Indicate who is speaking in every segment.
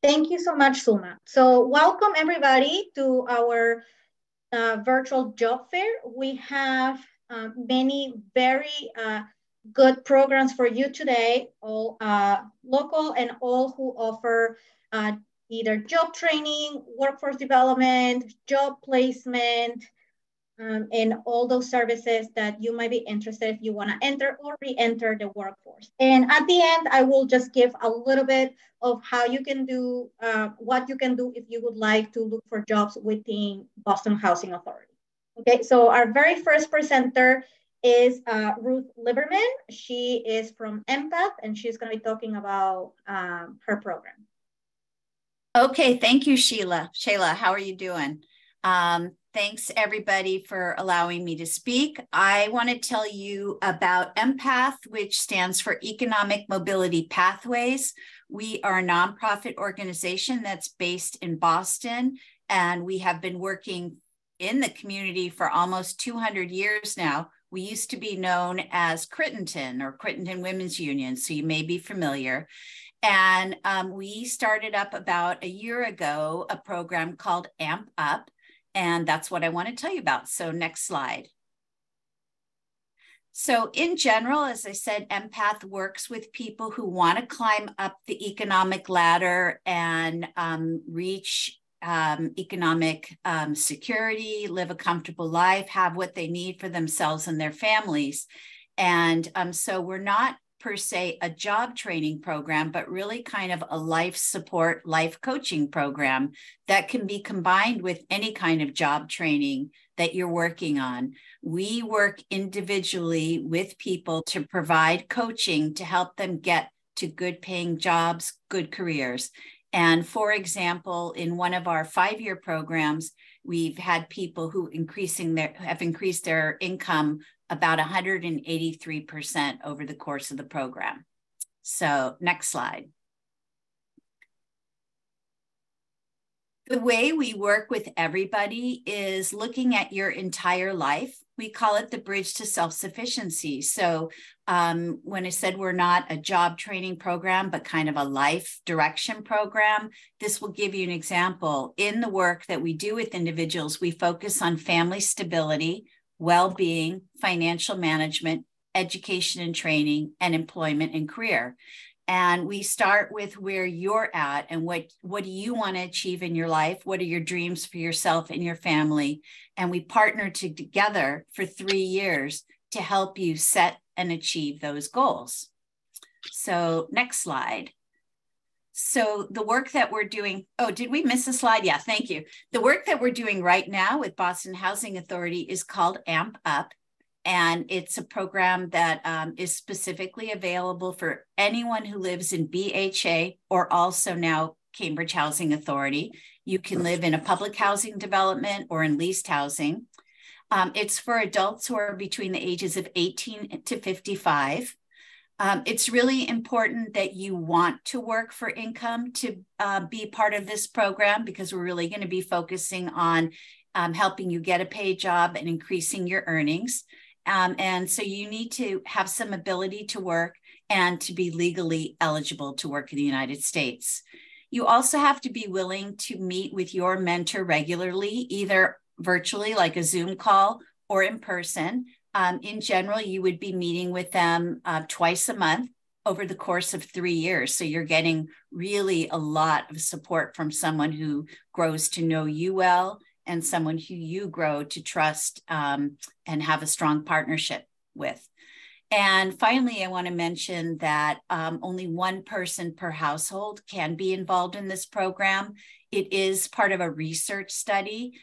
Speaker 1: Thank you so much, Suma. So welcome everybody to our virtual job fair. We have many very good programs for you today, all local and all who offer either job training, workforce development, job placement, and all those services that you might be interested if you want to enter or re-enter the workforce. And at the end, I will just give a little bit of how you can do, what you can do if you would like to look for jobs within Boston Housing Authority. Okay, so our very first presenter is Ruth Lieberman. She is from Empath, and she's going to be talking about her program.
Speaker 2: Okay, thank you, Sheila. Shayla, how are you doing? Thanks everybody for allowing me to speak. I want to tell you about Empath, which stands for Economic Mobility Pathways. We are a nonprofit organization that's based in Boston, and we have been working in the community for almost 200 years now. We used to be known as Crittenton or Crittenton Women's Union, so you may be familiar. And we started up about a year ago a program called AMP Up, and that's what I want to tell you about. So next slide. So in general, as I said, Empath works with people who want to climb up the economic ladder and reach economic security, live a comfortable life, have what they need for themselves and their families. And so we're not per se a job training program, but really kind of a life support, life coaching program that can be combined with any kind of job training that you're working on. We work individually with people to provide coaching to help them get to good paying jobs, good careers. And for example, in one of our 5-year programs, we've had people who have increased their income about 183% over the course of the program. So next slide. The way we work with everybody is looking at your entire life. We call it the bridge to self-sufficiency. So when I said we're not a job training program, but kind of a life direction program, this will give you an example. In the work that we do with individuals, we focus on family stability, well-being, financial management, education and training, and employment and career. And we start with where you're at and what do you want to achieve in your life? What are your dreams for yourself and your family? And we partner together for 3 years to help you set and achieve those goals. So next slide. So the work that we're doing, oh, did we miss a slide? Yeah, thank you. The work that we're doing right now with Boston Housing Authority is called AMP Up. And it's a program that is specifically available for anyone who lives in BHA or also now Cambridge Housing Authority. You can live in a public housing development or in leased housing. It's for adults who are between the ages of 18 to 55. It's really important that you want to work for income to be part of this program, because we're really going to be focusing on helping you get a paid job and increasing your earnings. And so you need to have some ability to work and to be legally eligible to work in the United States. You also have to be willing to meet with your mentor regularly, either virtually like a Zoom call or in person. In general, you would be meeting with them twice a month over the course of 3 years. So you're getting really a lot of support from someone who grows to know you well and someone who you grow to trust and have a strong partnership with. And finally, I want to mention that only one person per household can be involved in this program. It is part of a research study,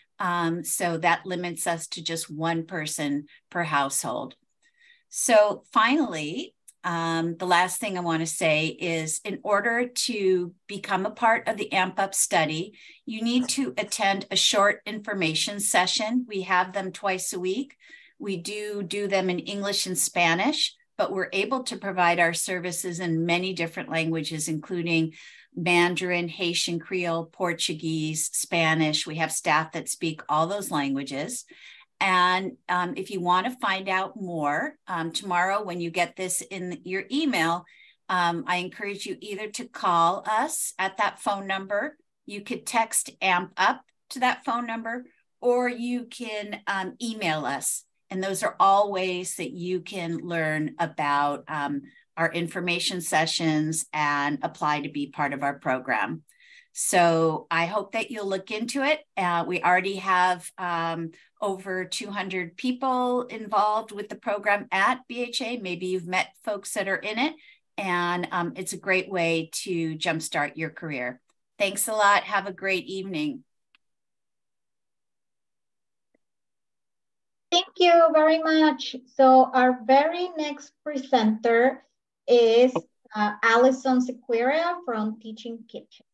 Speaker 2: so that limits us to just one person per household. So finally, the last thing I want to say is, in order to become a part of the AMP Up study, you need to attend a short information session. We have them twice a week. We do them in English and Spanish, but we're able to provide our services in many different languages, including Mandarin, Haitian Creole, Portuguese, Spanish. We have staff that speak all those languages. And if you want to find out more, tomorrow when you get this in your email, I encourage you either to call us at that phone number. You could text AMP up to that phone number, or you can email us. And those are all ways that you can learn about our information sessions and apply to be part of our program. So I hope that you'll look into it. We already have over 200 people involved with the program at BHA. Maybe you've met folks that are in it, and it's a great way to jumpstart your career. Thanks a lot. Have a great evening.
Speaker 1: Thank you very much. So our very next presenter is Allison Sequeira from Teaching Kitchen.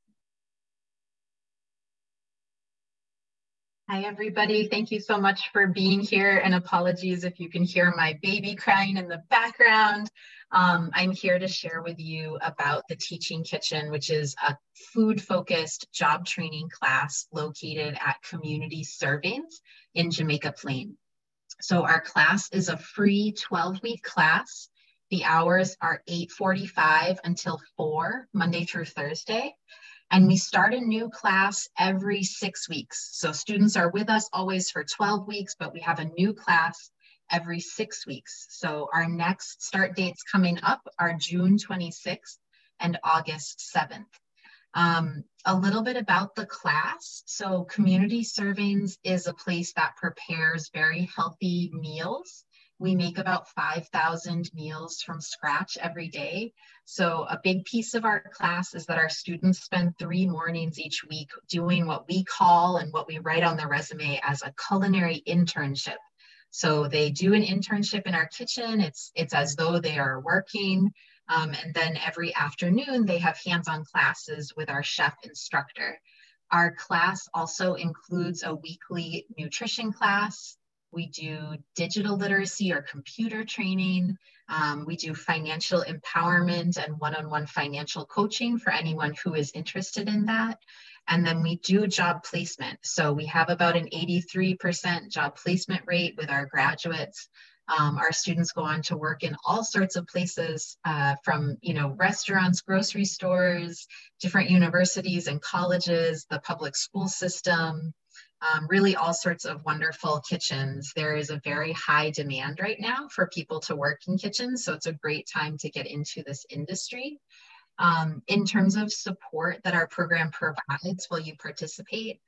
Speaker 3: Hi, everybody. Thank you so much for being here, and apologies if you can hear my baby crying in the background. I'm here to share with you about the Teaching Kitchen, which is a food-focused job training class located at Community Servings in Jamaica Plain. So our class is a free 12-week class. The hours are 8:45 until 4, Monday through Thursday. And we start a new class every 6 weeks. So students are with us always for 12 weeks, but we have a new class every 6 weeks. So our next start dates coming up are June 26th and August 7th. A little bit about the class. So Community Servings is a place that prepares very healthy meals. We make about 5,000 meals from scratch every day. So a big piece of our class is that our students spend 3 mornings each week doing what we call and what we write on the resume as a culinary internship. So they do an internship in our kitchen. It's as though they are working. And then every afternoon they have hands-on classes with our chef instructor. Our class also includes a weekly nutrition class. We do digital literacy or computer training. We do financial empowerment and one-on-one financial coaching for anyone who is interested in that. And then we do job placement. So we have about an 83% job placement rate with our graduates. Our students go on to work in all sorts of places, from restaurants, grocery stores, different universities and colleges, the public school system, really all sorts of wonderful kitchens. There is a very high demand right now for people to work in kitchens, so it's a great time to get into this industry. In terms of support that our program provides while you participate,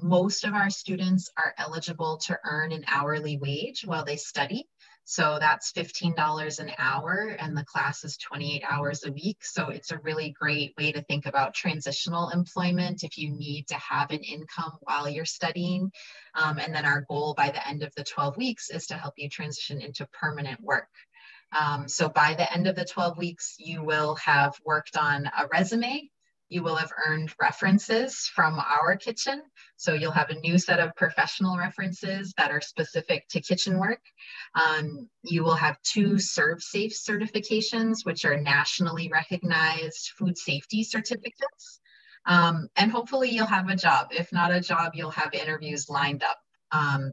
Speaker 3: most of our students are eligible to earn an hourly wage while they study. So that's $15 an hour, and the class is 28 hours a week. So it's a really great way to think about transitional employment if you need to have an income while you're studying. And then our goal by the end of the 12 weeks is to help you transition into permanent work. So by the end of the 12 weeks, you will have worked on a resume. You will have earned references from our kitchen. So you'll have a new set of professional references that are specific to kitchen work. You will have 2 ServSafe certifications, which are nationally recognized food safety certificates. And hopefully you'll have a job. If not a job, you'll have interviews lined up.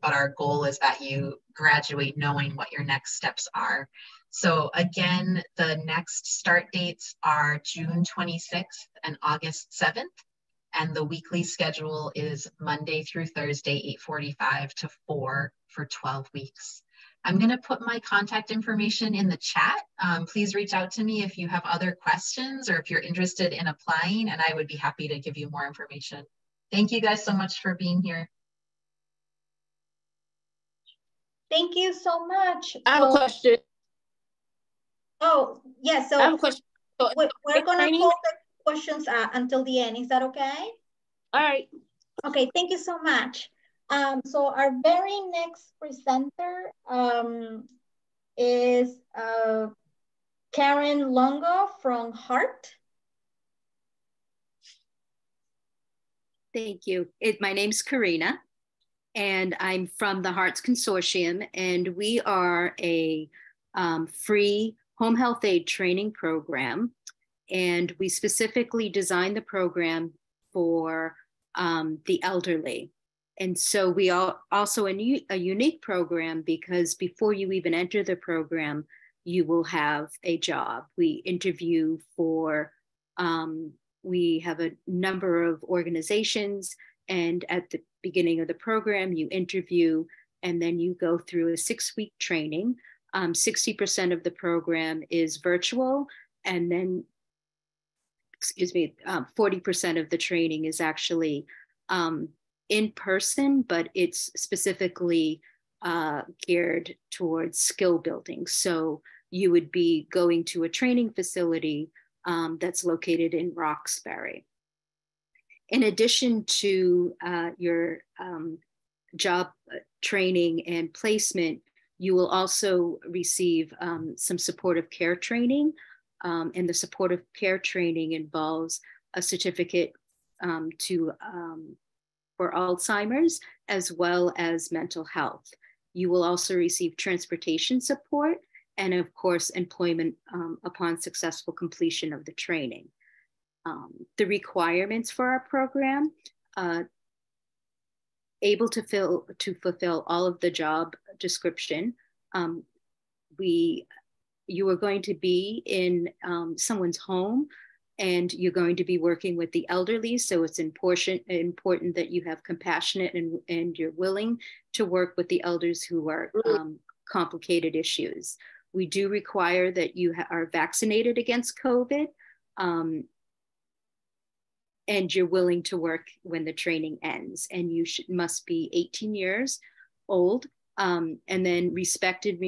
Speaker 3: But our goal is that you graduate knowing what your next steps are. So again, the next start dates are June 26th and August 7th. And the weekly schedule is Monday through Thursday, 8:45 to 4 for 12 weeks. I'm going to put my contact information in the chat. Please reach out to me if you have other questions or if you're interested in applying, and I would be happy to give you more information. Thank you guys so much for being here.
Speaker 1: Thank you so much.
Speaker 4: I have a question.
Speaker 1: Oh, yeah, so
Speaker 4: I have a question. So
Speaker 1: we're going to hold the questions until the end. Is that okay?
Speaker 4: All right.
Speaker 1: Okay, thank you so much. So our very next presenter is Karen Longo from Heart.
Speaker 5: Thank you. My name's Karina, and I'm from the Hearts Consortium, and we are a free home health aid training program, and we specifically designed the program for the elderly. And so we are also a unique program because before you even enter the program, you will have a job. We interview for, we have a number of organizations, and at the beginning of the program, you interview, and then you go through a 6-week training. 60% of the program is virtual, and then, 40% of the training is actually in person, but it's specifically geared towards skill building. So you would be going to a training facility that's located in Roxbury. In addition to your job training and placement, you will also receive some supportive care training. And the supportive care training involves a certificate for Alzheimer's, as well as mental health. You will also receive transportation support and, of course, employment upon successful completion of the training. The requirements for our program: able to fulfill all of the job description. You are going to be in someone's home, and you're going to be working with the elderly. So it's important that you have compassionate and you're willing to work with the elders who are complicated issues. We do require that you are vaccinated against COVID, and you're willing to work when the training ends. And you must be 18 years old, and then respect and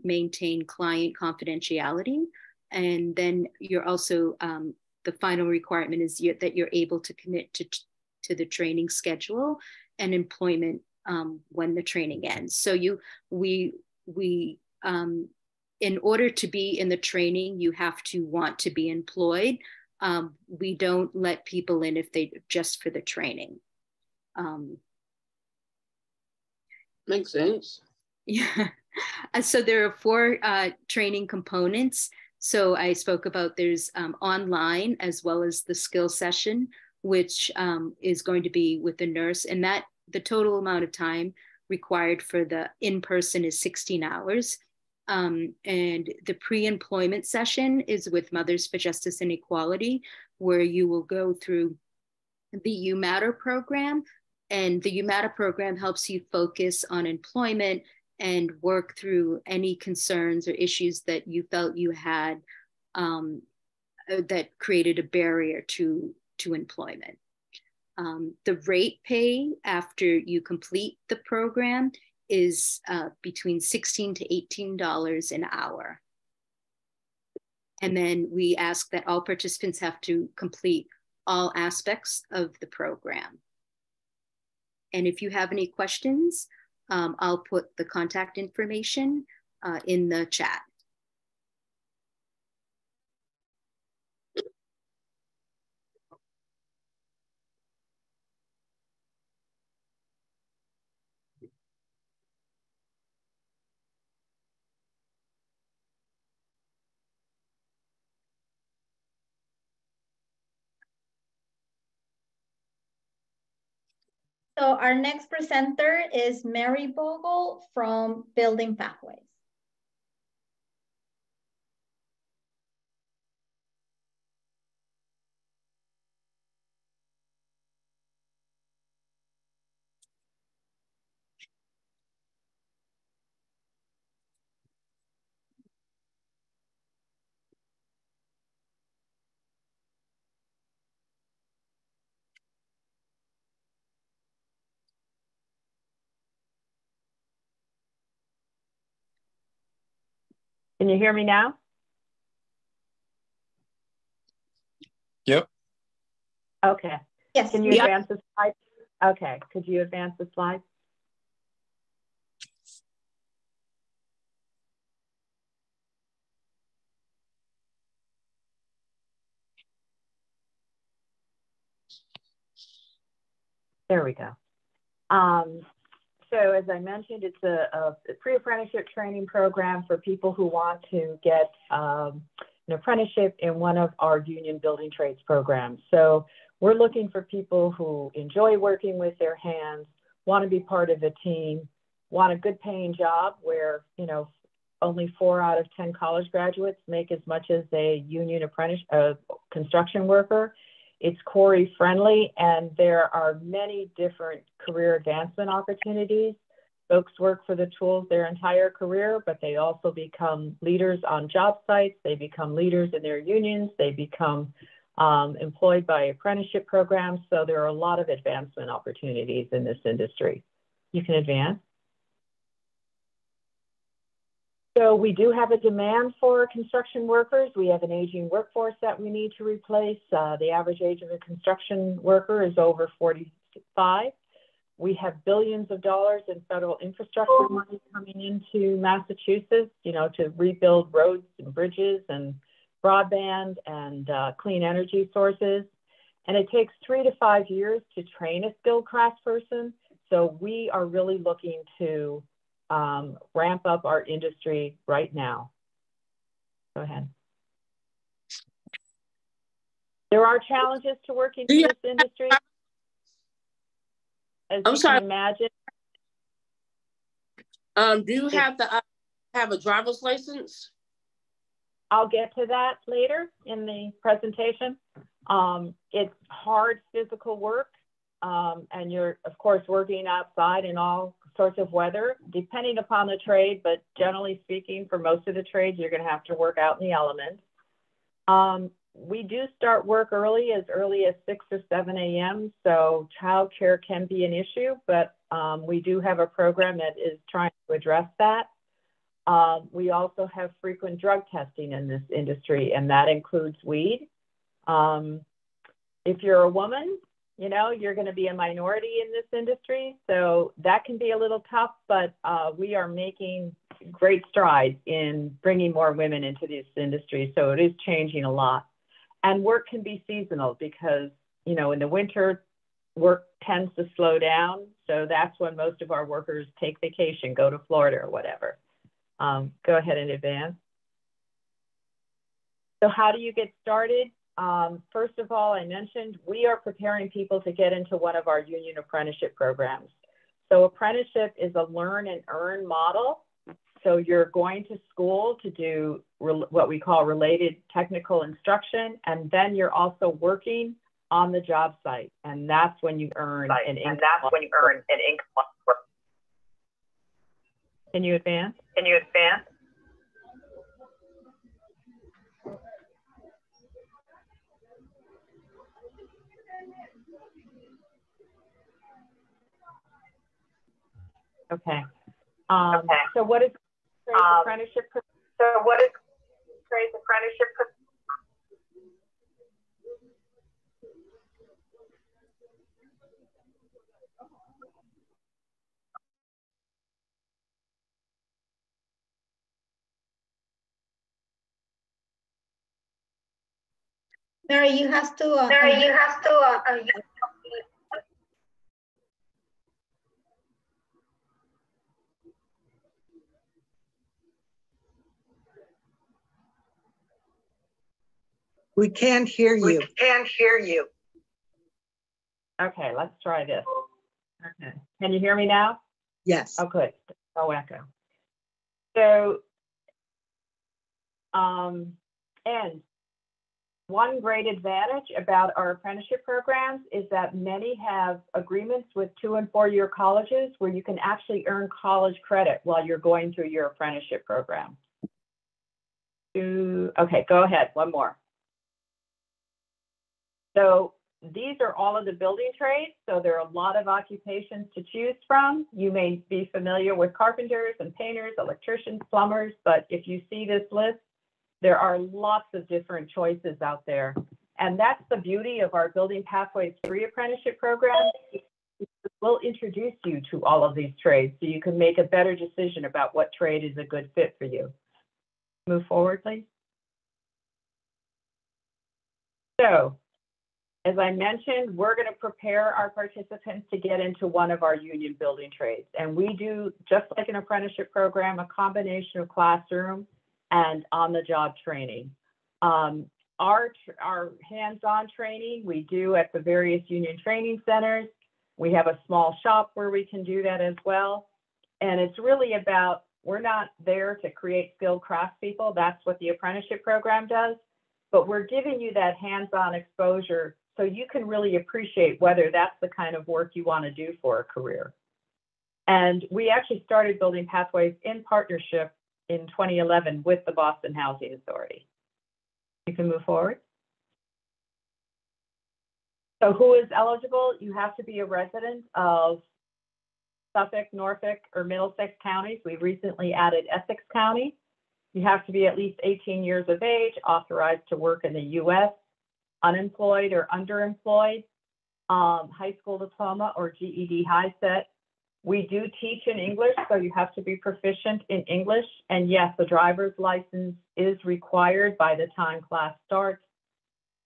Speaker 5: maintain client confidentiality. And then you're also, the final requirement is that you're able to commit to the training schedule and employment when the training ends. So in order to be in the training, you have to want to be employed. We don't let people in if they just for the training.
Speaker 4: Makes sense.
Speaker 5: Yeah. So there are 4 training components. So I spoke about there's online, as well as the skill session, which is going to be with the nurse, and that the total amount of time required for the in-person is 16 hours. And the pre-employment session is with Mothers for Justice and Equality, where you will go through the UMatter program. And the UMatter program helps you focus on employment and work through any concerns or issues that you felt you had that created a barrier to employment. The rate pay after you complete the program is between $16 to $18 an hour. And then we ask that all participants have to complete all aspects of the program. And if you have any questions, I'll put the contact information in the chat.
Speaker 1: So our next presenter is Mary Bogle from Building Pathways.
Speaker 6: Can you hear me now?
Speaker 7: Yep.
Speaker 6: Okay.
Speaker 1: Yes.
Speaker 6: Can you advance the slide? Okay. Could you advance the slide? There we go. So as I mentioned, it's a pre-apprenticeship training program for people who want to get an apprenticeship in one of our union building trades programs. So we're looking for people who enjoy working with their hands, want to be part of a team, want a good paying job where, you know, only 4 out of 10 college graduates make as much as a union construction worker. It's Corey friendly, and there are many different career advancement opportunities. Folks work for the tools their entire career, but they also become leaders on job sites. They become leaders in their unions. They become employed by apprenticeship programs. So there are a lot of advancement opportunities in this industry. You can advance. So we do have a demand for construction workers. We have an aging workforce that we need to replace. The average age of a construction worker is over 45. We have billions of dollars in federal infrastructure money coming into Massachusetts, you know, to rebuild roads and bridges and broadband and clean energy sources. And it takes 3 to 5 years to train a skilled craftsperson. So we are really looking to ramp up our industry right now. Go ahead. There are challenges to working in this industry. As you can imagine.
Speaker 4: Do you have to have a driver's license?
Speaker 6: I'll get to that later in the presentation. It's hard physical work, and you're, of course, working outside in all sorts of weather, depending upon the trade, but generally speaking, for most of the trades, you're going to have to work out in the elements. We do start work early as 6 or 7 a.m., so childcare can be an issue, but we do have a program that is trying to address that. We also have frequent drug testing in this industry, and that includes weed. If you're a woman, you know, you're going to be a minority in this industry, so that can be a little tough, but we are making great strides in bringing more women into this industry, so it is changing a lot. And work can be seasonal because, you know, in the winter, work tends to slow down, so that's when most of our workers take vacation, go to Florida or whatever. Go ahead and advance. So how do you get started? First of all, I mentioned we are preparing people to get into one of our union apprenticeship programs. So apprenticeship is a learn and earn model. So you're going to school to do what we call related technical instruction, and then you're also working on the job site, and that's when you earn an income. Can you advance? Can you advance? Okay. So what is apprenticeship?
Speaker 1: Mary, you have to.
Speaker 8: We can't hear you.
Speaker 6: We can't hear you. Okay, let's try this. Okay, can you hear me now?
Speaker 8: Yes.
Speaker 6: Oh, good. No echo. So, and one great advantage about our apprenticeship programs is that many have agreements with 2- and 4-year colleges where you can actually earn college credit while you're going through your apprenticeship program. Okay, go ahead, one more. So these are all of the building trades. So there are a lot of occupations to choose from. You may be familiar with carpenters and painters, electricians, plumbers, but if you see this list, there are lots of different choices out there. And that's the beauty of our Building Pathways free apprenticeship program. We'll introduce you to all of these trades so you can make a better decision about what trade is a good fit for you. Move forward, please. So, as I mentioned, we're going to prepare our participants to get into one of our union building trades. And we do, just like an apprenticeship program, a combination of classroom and on-the-job training. Our hands-on training we do at the various union training centers. We have a small shop where we can do that as well. And it's really about we're not there to create skilled craftspeople. That's what the apprenticeship program does. But we're giving you that hands-on exposure so you can really appreciate whether that's the kind of work you want to do for a career. And we actually started Building Pathways in partnership in 2011 with the Boston Housing Authority. You can move forward. So who is eligible? You have to be a resident of Suffolk, Norfolk, or Middlesex counties. We recently added Essex County. You have to be at least 18 years of age, authorized to work in the U.S., unemployed or underemployed, high school diploma or GED high set. We do teach in English, so you have to be proficient in English. And yes, the driver's license is required by the time class starts.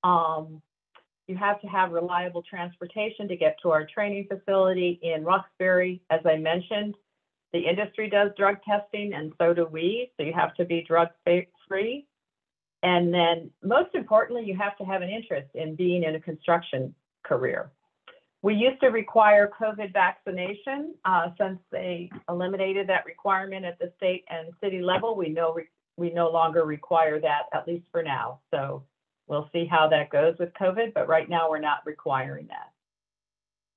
Speaker 6: You have to have reliable transportation to get to our training facility in Roxbury. As I mentioned, the industry does drug testing and so do we, so you have to be drug free. And then most importantly, you have to have an interest in being in a construction career. We used to require COVID vaccination. Since they eliminated that requirement at the state and city level, we no longer require that, at least for now. So we'll see how that goes with COVID, but right now we're not requiring that.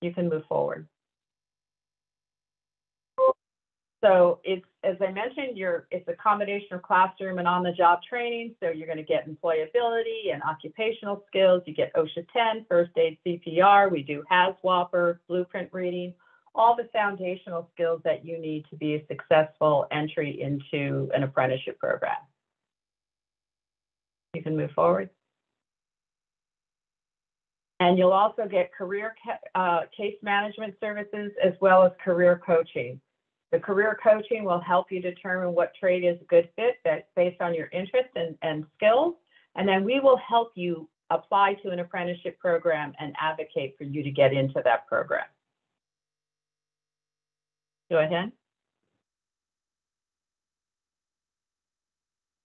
Speaker 6: You can move forward. So it's, as I mentioned, it's a combination of classroom and on-the-job training. So you're going to get employability and occupational skills. You get OSHA 10, first aid, CPR. We do HAZWOPER, blueprint reading, all the foundational skills that you need to be a successful entry into an apprenticeship program. You can move forward. And you'll also get career case management services as well as career coaching. The career coaching will help you determine what trade is a good fit that's based on your interest and skills. And then we will help you apply to an apprenticeship program and advocate for you to get into that program. Go ahead.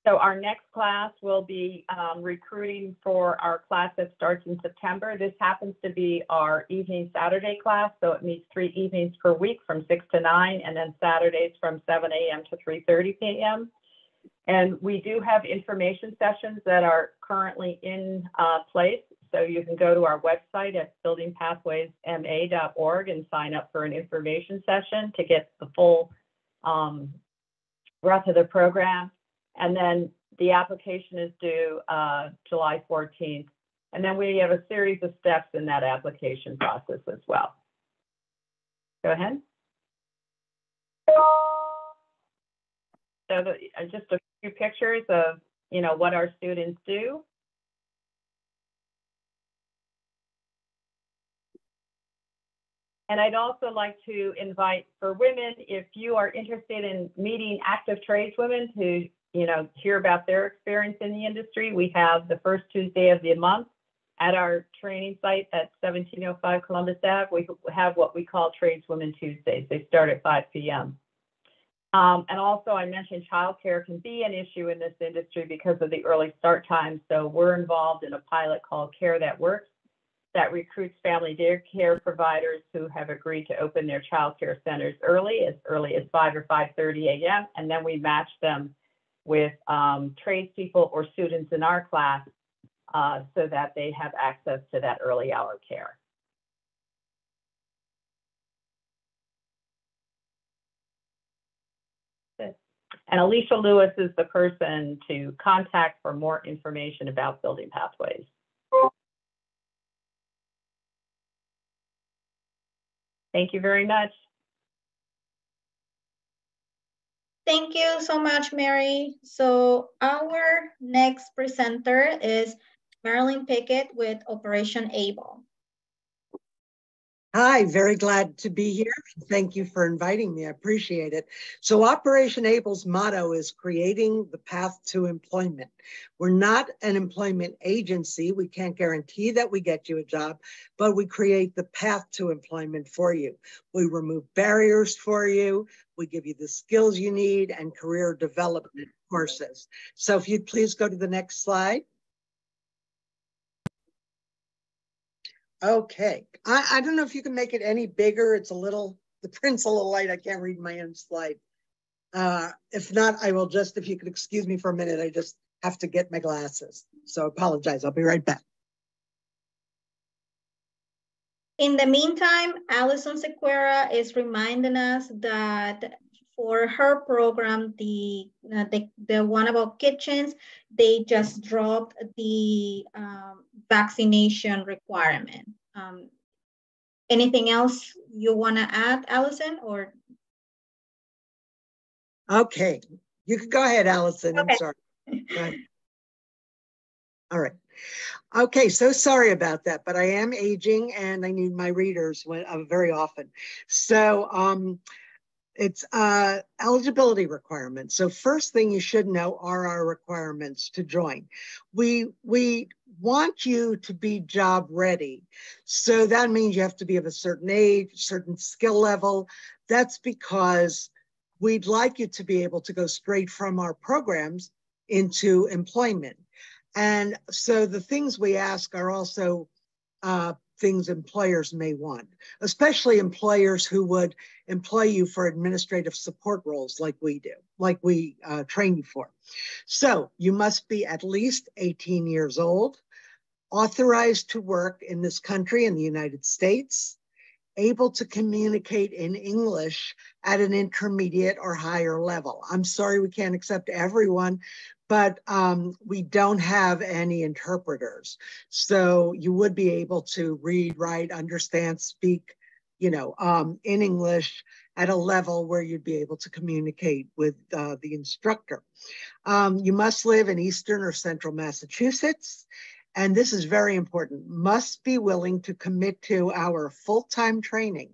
Speaker 6: So our next class will be recruiting for our class that starts in September. This happens to be our evening Saturday class. So it meets 3 evenings per week from 6 to 9, and then Saturdays from 7 a.m. to 3:30 p.m. And we do have information sessions that are currently in place. So you can go to our website at buildingpathwaysma.org and sign up for an information session to get the full breadth of the program. And then the application is due July 14th. And then we have a series of steps in that application process as well. Go ahead. So just a few pictures of, what our students do. And I'd also like to invite, for women, if you are interested in meeting active tradeswomen to hear about their experience in the industry, we have the first Tuesday of the month at our training site at 1705 Columbus Ave. We have what we call Tradeswomen Tuesdays. They start at 5 p.m. And also I mentioned childcare can be an issue in this industry because of the early start time. So we're involved in a pilot called Care That Works that recruits family daycare providers who have agreed to open their childcare centers early as 5 or 5:30 a.m. And then we match them with tradespeople or students in our class so that they have access to that early hour care. And Alicia Lewis is the person to contact for more information about Building Pathways. Thank you very much.
Speaker 1: Thank you so much, Mary. So our next presenter is Marilyn Pickett with Operation Able.
Speaker 8: Hi, very glad to be here. Thank you for inviting me. I appreciate it. So Operation Able's motto is creating the path to employment. We're not an employment agency. We can't guarantee that we get you a job, but we create the path to employment for you. We remove barriers for you. We give you the skills you need and career development courses. So if you'd please go to the next slide. Okay, I don't know if you can make it any bigger. It's a little, the print's a little light. I can't read my own slide. If not, I will just, if you could excuse me for a minute, I just have to get my glasses. So I apologize. I'll be right back.
Speaker 1: In the meantime, Allison Sequeira is reminding us that for her program, the one about kitchens, they just dropped the vaccination requirement. Anything else you want to add, Allison, or?
Speaker 8: Okay, you can go ahead, Allison.
Speaker 1: Okay.
Speaker 8: I'm sorry. Go ahead. All right. Okay, so sorry about that, but I am aging and I need my readers very often. So it's eligibility requirements. So first thing you should know are our requirements to join. We want you to be job ready. So that means you have to be of a certain age, certain skill level. That's because we'd like you to be able to go straight from our programs into employment. And so the things we ask are also things employers may want, especially employers who would employ you for administrative support roles like we do, like we train you for. So you must be at least 18 years old, authorized to work in this country in the United States, able to communicate in English at an intermediate or higher level. I'm sorry we can't accept everyone, but we don't have any interpreters. So you would be able to read, write, understand, speak, in English at a level where you'd be able to communicate with the instructor. You must live in Eastern or Central Massachusetts. And this is very important, must be willing to commit to our full-time training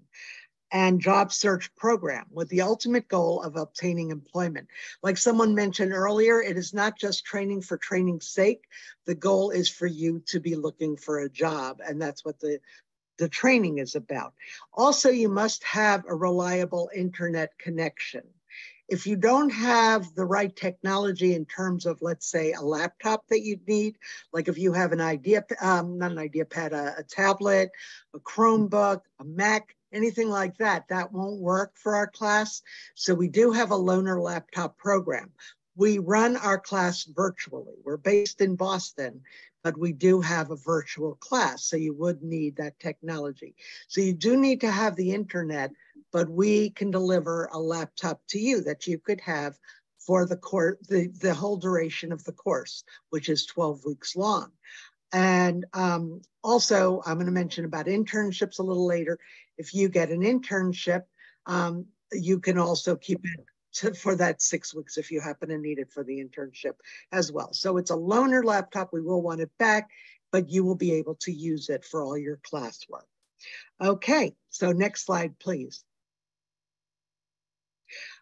Speaker 8: and job search program with the ultimate goal of obtaining employment. Like someone mentioned earlier, it is not just training for training's sake. The goal is for you to be looking for a job, and that's what the training is about. Also, you must have a reliable internet connection. If you don't have the right technology in terms of, let's say, a laptop that you'd need, like if you have an not an IdeaPad, a tablet, a Chromebook, a Mac, anything like that, that won't work for our class. So we do have a loaner laptop program. We run our class virtually. We're based in Boston, but we do have a virtual class, so you would need that technology. So you do need to have the internet, but we can deliver a laptop to you that you could have for the course, the whole duration of the course, which is 12 weeks long. And also, I'm going to mention about internships a little later. If you get an internship, you can also keep it for that 6 weeks if you happen to need it for the internship as well. So it's a loaner laptop. We will want it back, but you will be able to use it for all your classwork. Okay, so next slide, please.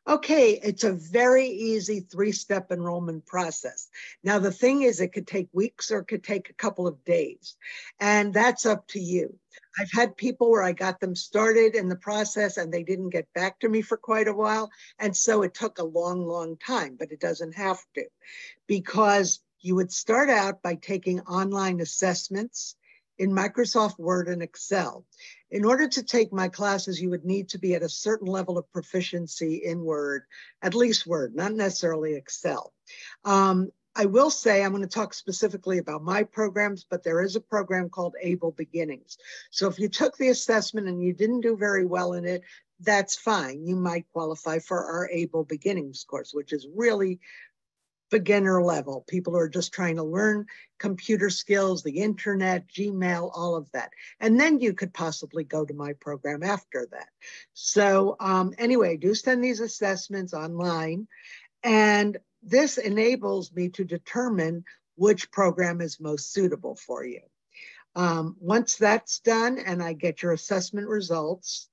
Speaker 8: Okay, it's a very easy 3-step enrollment process. Now, the thing is, it could take weeks or it could take a couple of days, and that's up to you. I've had people where I got them started in the process and they didn't get back to me for quite a while, and so it took a long, long time, but it doesn't have to, because you would start out by taking online assessments in Microsoft Word and Excel. In order to take my classes, you would need to be at a certain level of proficiency in Word, at least Word, not necessarily Excel. I will say I'm going to talk specifically about my programs, but there is a program called Able Beginnings. So if you took the assessment and you didn't do very well in it, that's fine. You might qualify for our Able Beginnings course, which is really beginner level. People who are just trying to learn computer skills, the internet, Gmail, all of that. And then you could possibly go to my program after that. So anyway, do send these assessments online. And this enables me to determine which program is most suitable for you. Once that's done and I get your assessment results,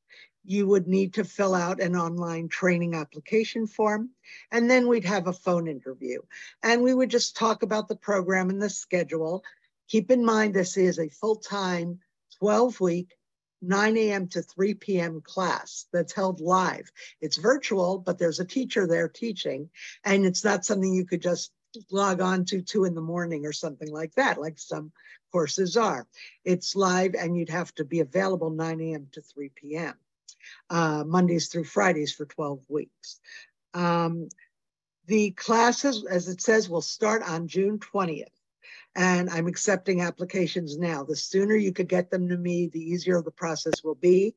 Speaker 8: you would need to fill out an online training application form, and then we'd have a phone interview. And we would just talk about the program and the schedule. Keep in mind, this is a full-time 12-week, 9 a.m. to 3 p.m. class that's held live. It's virtual, but there's a teacher there teaching, and it's not something you could just log on to 2 in the morning or something like that, like some courses are. It's live, and you'd have to be available 9 a.m. to 3 p.m. Mondays through Fridays for 12 weeks. The classes, as it says, will start on June 20th. And I'm accepting applications now. The sooner you could get them to me, the easier the process will be,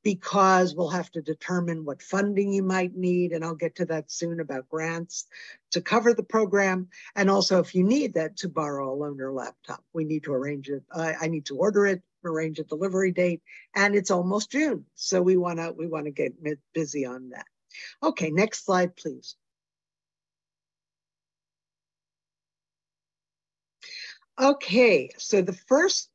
Speaker 8: because we'll have to determine what funding you might need. And I'll get to that soon about grants to cover the program. And also, if you need that to borrow a loaner laptop, we need to arrange it. I need to order it, arrange a delivery date, and it's almost June. So we wanna get busy on that. Okay, next slide, please. Okay, so the first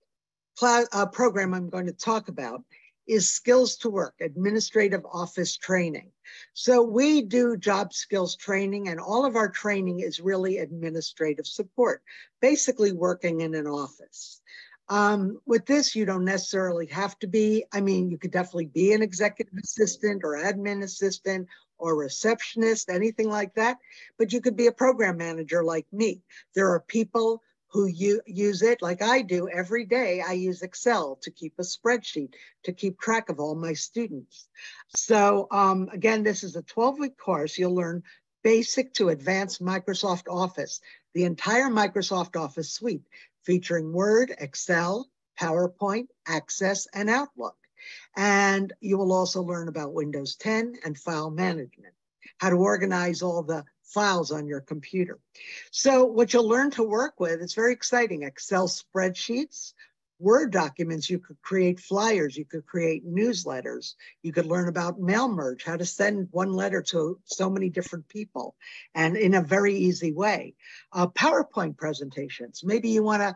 Speaker 8: program I'm going to talk about is Skills to Work, Administrative Office Training. So we do job skills training, and all of our training is really administrative support, basically working in an office. With this, you don't necessarily have to be, I mean, you could definitely be an executive assistant or admin assistant or receptionist, anything like that, but you could be a program manager like me. There are people who use it like I do every day. I use Excel to keep a spreadsheet, to keep track of all my students. So again, this is a 12-week course. You'll learn basic to advanced Microsoft Office, the entire Microsoft Office suite, featuring Word, Excel, PowerPoint, Access, and Outlook. And you will also learn about Windows 10 and file management, how to organize all the files on your computer. So what you'll learn to work with, it's very exciting. Excel spreadsheets, Word documents, you could create flyers, you could create newsletters, you could learn about mail merge, how to send one letter to so many different people, and in a very easy way. PowerPoint presentations, maybe you wanna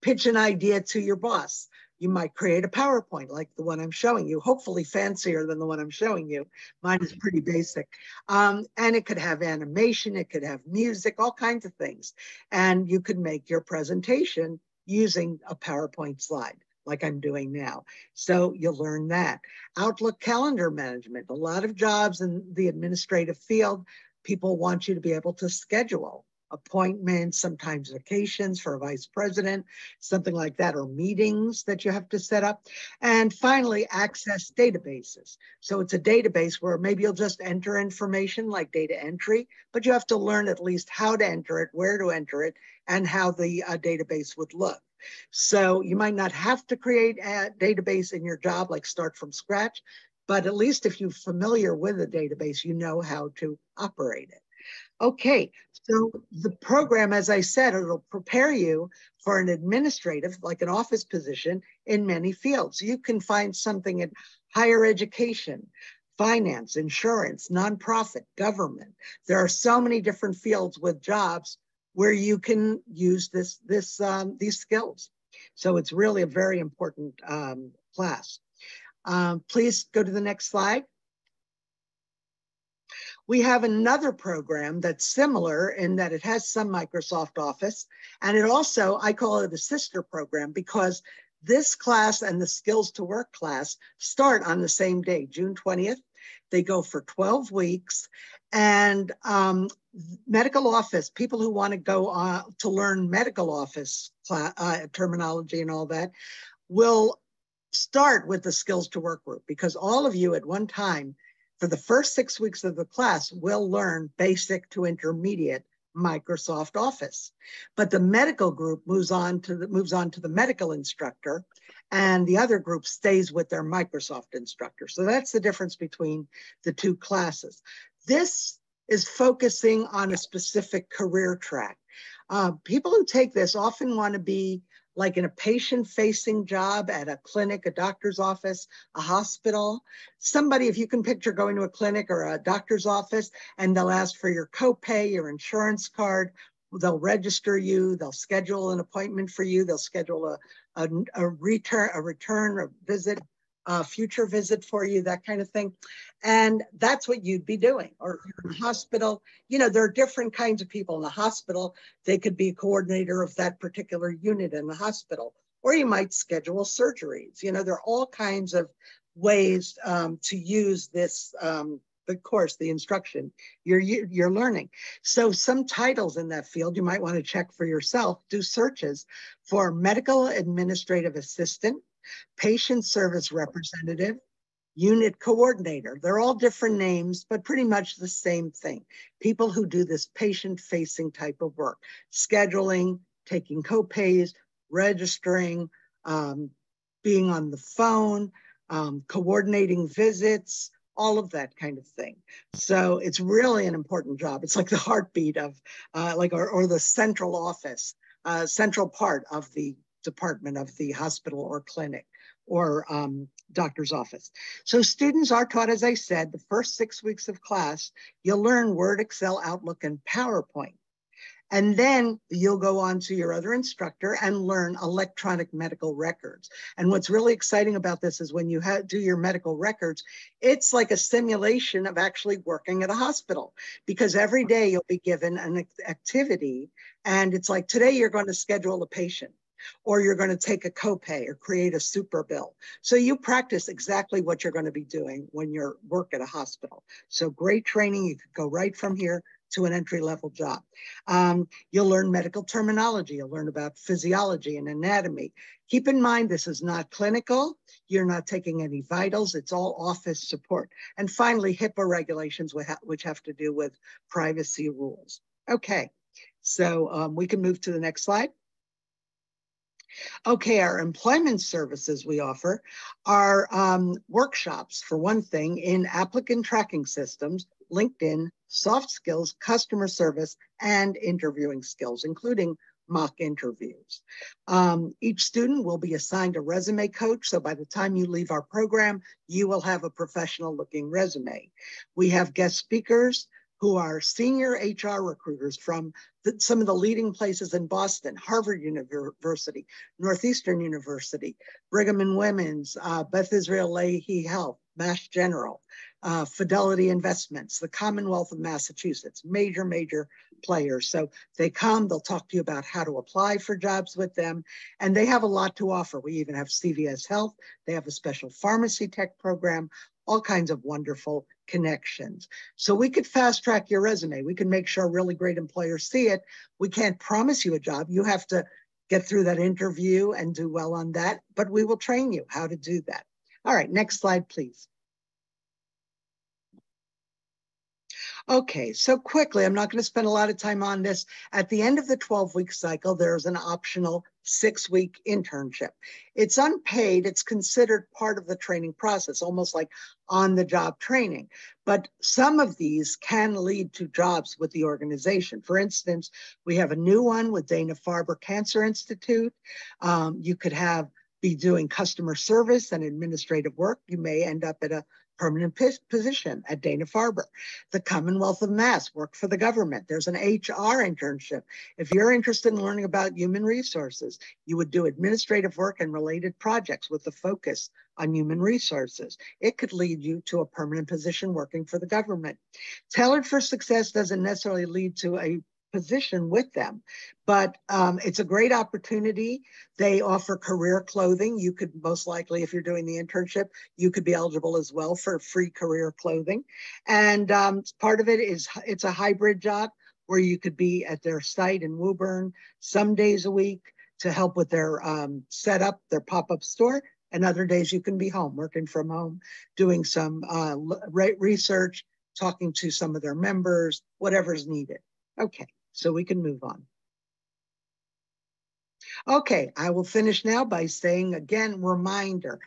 Speaker 8: pitch an idea to your boss. You might create a PowerPoint like the one I'm showing you, hopefully fancier than the one I'm showing you. Mine is pretty basic. And it could have animation, it could have music, all kinds of things. And you could make your presentation using a PowerPoint slide like I'm doing now. So you'll learn that. Outlook calendar management, a lot of jobs in the administrative field, people want you to be able to schedule appointments, sometimes vacations for a vice president, something like that, or meetings that you have to set up. And finally, Access databases. So it's a database where maybe you'll just enter information like data entry, but you have to learn at least how to enter it, where to enter it, and how the database would look. So you might not have to create a database in your job, like start from scratch, but at least if you're familiar with a database, you know how to operate it. Okay, so the program, as I said, it'll prepare you for an administrative, like an office position in many fields. You can find something in higher education, finance, insurance, nonprofit, government. There are so many different fields with jobs where you can use these skills. So it's really a very important class. Please go to the next slide. We have another program that's similar in that it has some Microsoft Office, and it also, I call it a sister program, because this class and the Skills to Work class start on the same day, June 20th. They go for 12 weeks, and medical office, people who want to go to learn medical office terminology and all that, will start with the Skills to Work group, because all of you at one time, for the first 6 weeks of the class, will learn basic to intermediate Microsoft Office. But the medical group moves on to the medical instructor, and the other group stays with their Microsoft instructor. So that's the difference between the two classes. This is focusing on a specific career track. People who take this often want to be like in a patient-facing job at a clinic, a doctor's office, a hospital. Somebody, if you can picture going to a clinic or a doctor's office, and they'll ask for your copay, your insurance card, they'll register you, they'll schedule an appointment for you, they'll schedule a return, a visit, a future visit for you, that kind of thing. And that's what you'd be doing. Or if you're in a hospital, you know, there are different kinds of people in the hospital. They could be a coordinator of that particular unit in the hospital, or you might schedule surgeries. You know, there are all kinds of ways to use this, the course, the instruction you're learning. So some titles in that field, you might want to check for yourself, do searches for medical administrative assistant, patient service representative, unit coordinator. They're all different names, but pretty much the same thing. People who do this patient-facing type of work, scheduling, taking co-pays, registering, being on the phone, coordinating visits, all of that kind of thing. So it's really an important job. It's like the heartbeat of, or the central office, central part of the department of the hospital or clinic or doctor's office. So students are taught, as I said, the first 6 weeks of class, you'll learn Word, Excel, Outlook, and PowerPoint. And then you'll go on to your other instructor and learn electronic medical records. And what's really exciting about this is when you do your medical records, it's like a simulation of actually working at a hospital, because every day you'll be given an activity, and it's like, today you're going to schedule a patient, or you're going to take a copay or create a super bill. So you practice exactly what you're going to be doing when you're work at a hospital. So great training. You could go right from here to an entry-level job. You'll learn medical terminology. You'll learn about physiology and anatomy. Keep in mind, this is not clinical. You're not taking any vitals. It's all office support. And finally, HIPAA regulations, which have to do with privacy rules. Okay, so we can move to the next slide. Okay, our employment services we offer are workshops, for one thing, in applicant tracking systems, LinkedIn, soft skills, customer service, and interviewing skills, including mock interviews. Each student will be assigned a resume coach, so by the time you leave our program, you will have a professional looking resume. We have guest speakers who are senior HR recruiters from some of the leading places in Boston, Harvard University, Northeastern University, Brigham and Women's, Beth Israel Lahey Health, Mass General, Fidelity Investments, the Commonwealth of Massachusetts, major players. So they come, they'll talk to you about how to apply for jobs with them, and they have a lot to offer. We even have CVS Health, they have a special pharmacy tech program, all kinds of wonderful connections. So we could fast track your resume. We can make sure really great employers see it. We can't promise you a job. You have to get through that interview and do well on that, but we will train you how to do that. All right, next slide, please. Okay, so quickly, I'm not going to spend a lot of time on this. At the end of the 12-week cycle, there's an optional 6-week internship. It's unpaid. It's considered part of the training process, almost like on-the-job training. But some of these can lead to jobs with the organization. For instance, we have a new one with Dana-Farber Cancer Institute. You could be doing customer service and administrative work. You may end up at a permanent position at Dana-Farber. The Commonwealth of Mass, work for the government. There's an HR internship. If you're interested in learning about human resources, you would do administrative work and related projects with the focus on human resources. It could lead you to a permanent position working for the government. Tailored for Success doesn't necessarily lead to a position with them, but it's a great opportunity. They offer career clothing. You could most likely, if you're doing the internship, you could be eligible as well for free career clothing. And part of it is it's a hybrid job where you could be at their site in Woburn some days a week to help with their setup, their pop-up store, and other days you can be home, working from home, doing some research, talking to some of their members, whatever's needed. Okay. So we can move on. Okay, I will finish now by saying again, reminder,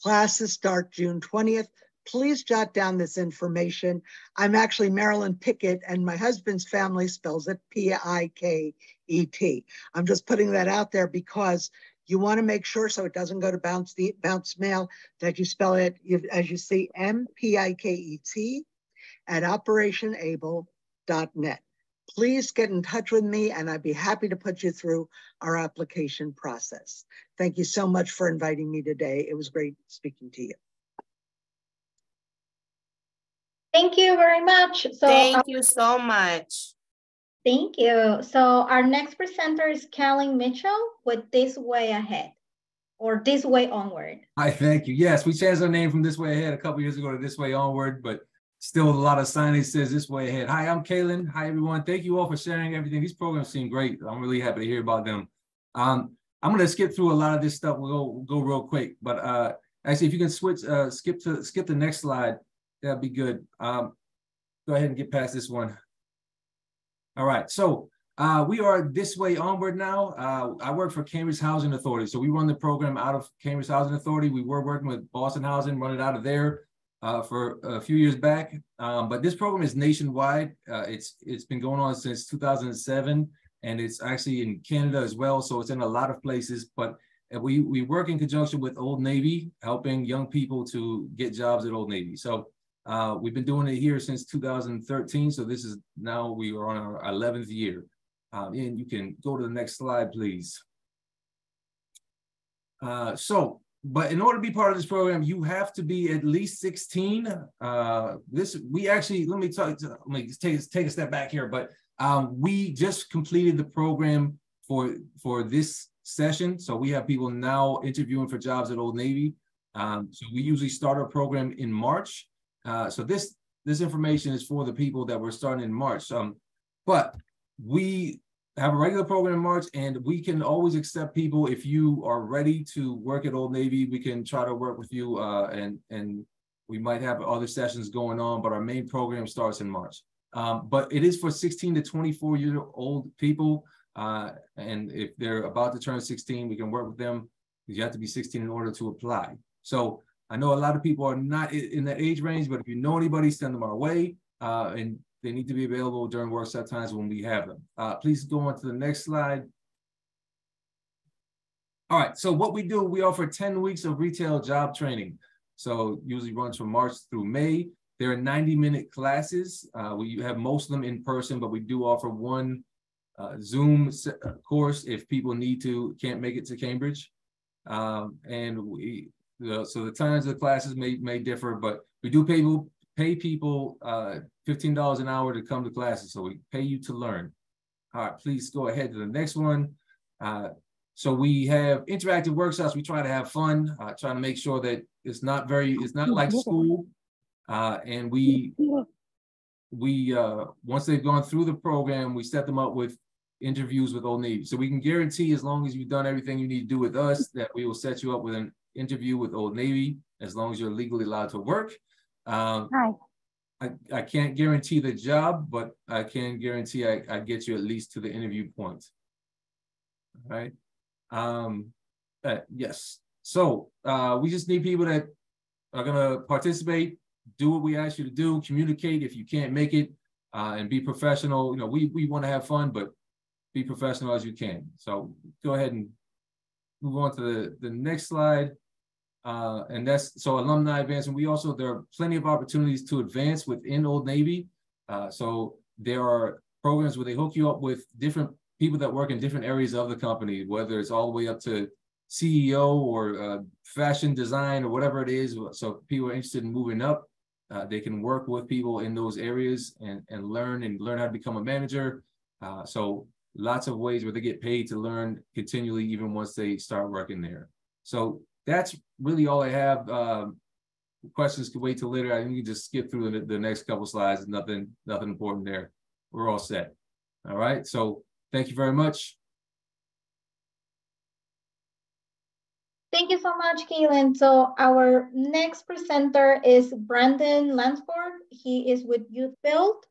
Speaker 8: classes start June 20th. Please jot down this information. I'm actually Marilyn Pickett, and my husband's family spells it P-I-K-E-T. I'm just putting that out there because you want to make sure so it doesn't go to bounce mail that you spell it as you see M-P-I-K-E-T at operationable.net. Please get in touch with me and I'd be happy to put you through our application process. Thank you so much for inviting me today. It was great speaking to you.
Speaker 1: Thank you very much.
Speaker 4: Thank you so much.
Speaker 1: Thank you. So our next presenter is Kellen Mitchell with This Way Ahead, or This Way Onward.
Speaker 9: Hi, thank you. Yes, we changed our name from This Way Ahead a couple years ago to This Way Onward, but still a lot of signage says This Way Ahead. Hi, I'm Kaylin. Hi, everyone. Thank you all for sharing everything. These programs seem great. I'm really happy to hear about them. I'm going to skip through a lot of this stuff. We'll go real quick. But Actually, if you can switch, skip the next slide, that'd be good. Go ahead and get past this one. All right, so we are this way onward now. I work for Cambridge Housing Authority, so we run the program out of Cambridge Housing Authority. We were working with Boston Housing, running out of there for a few years back. But this program is nationwide. It's been going on since 2007, and it's actually in Canada as well. So it's in a lot of places. But we work in conjunction with Old Navy, helping young people to get jobs at Old Navy. So we've been doing it here since 2013. So this is now we are on our 11th year. And you can go to the next slide, please. But in order to be part of this program, you have to be at least 16. Let me take a step back here, but we just completed the program for this session. So we have people now interviewing for jobs at Old Navy. So we usually start our program in March. So this information is for the people that we're starting in March. But we have a regular program in March, and we can always accept people. If you are ready to work at Old Navy, we can try to work with you, and we might have other sessions going on, but our main program starts in March. But it is for 16 to 24-year-old people, and if they're about to turn 16, we can work with them. You have to be 16 in order to apply. So I know a lot of people are not in that age range, but if you know anybody, send them our way, and they need to be available during workshop times when we have them. Please go on to the next slide. All right, so what we do, we offer 10 weeks of retail job training. So usually runs from March through May. There are 90-minute classes. We have most of them in person, but we do offer one Zoom course if people can't make it to Cambridge. So the times of the classes may differ, but we do pay people $15 an hour to come to classes. So we pay you to learn. All right, please go ahead to the next one. So we have interactive workshops. We try to have fun, trying to make sure that it's not like school. And we once they've gone through the program, we set them up with interviews with Old Navy. So we can guarantee, as long as you've done everything you need to do with us, that we will set you up with an interview with Old Navy, as long as you're legally allowed to work. I can't guarantee the job, but I can guarantee I get you at least to the interview point. All right. Yes. So we just need people that are gonna participate, do what we ask you to do, communicate if you can't make it, and be professional. You know, we want to have fun, but be professional as you can. So go ahead and move on to the next slide. And that's so alumni advancement. There are plenty of opportunities to advance within Old Navy. So there are programs where they hook you up with different people that work in different areas of the company, whether it's all the way up to CEO or fashion design or whatever it is. So if people are interested in moving up, they can work with people in those areas and learn how to become a manager. So lots of ways where they get paid to learn continually, even once they start working there. So that's really all I have. Questions can wait till later. I think you can just skip through the next couple slides. Nothing important there. We're all set. All right. So thank you very much.
Speaker 1: Thank you so much, Kaylin. So our next presenter is Brandon Lansford. He is with Youth Build.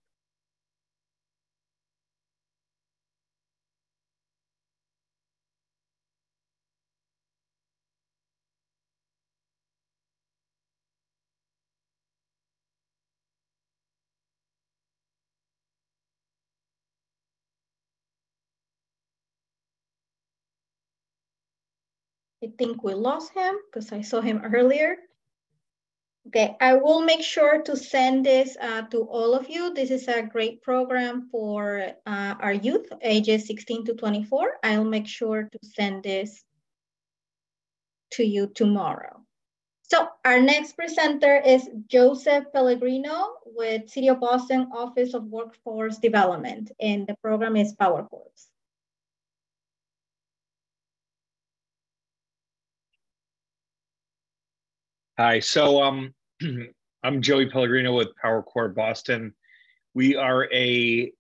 Speaker 1: I think we lost him because I saw him earlier. Okay, I will make sure to send this to all of you. This is a great program for our youth, ages 16 to 24. I'll make sure to send this to you tomorrow. So our next presenter is Joseph Pellegrino with City of Boston Office of Workforce Development, and the program is PowerCourse.
Speaker 10: Hi, so I'm Joey Pellegrino with PowerCorps Boston. We are a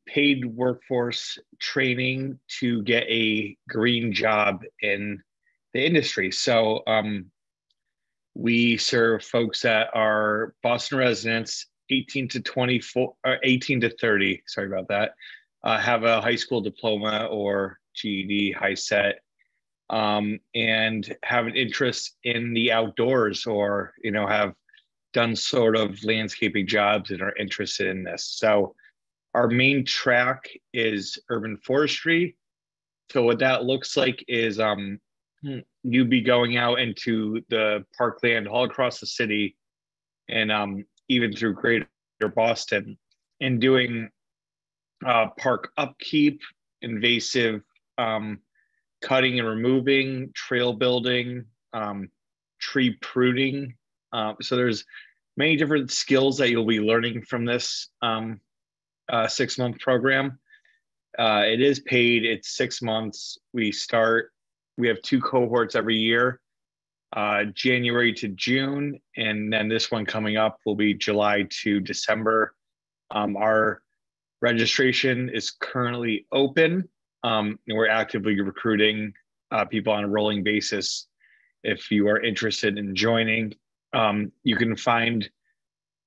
Speaker 10: paid workforce training to get a green job in the industry. So We serve folks that are Boston residents, 18 to 24, 18 to 30, sorry about that, have a high school diploma or GED, high set, and have an interest in the outdoors, or, you know, have done sort of landscaping jobs and are interested in this. So our main track is urban forestry. So what that looks like is you'd be going out into the parkland all across the city, and even through greater Boston, and doing park upkeep, invasive cutting and removing, trail building, tree pruning. So there's many different skills that you'll be learning from this 6-month program. It is paid, it's 6 months. We have 2 cohorts every year, January to June, and then this one coming up will be July to December. Our registration is currently open, and we're actively recruiting people on a rolling basis. If you are interested in joining, you can find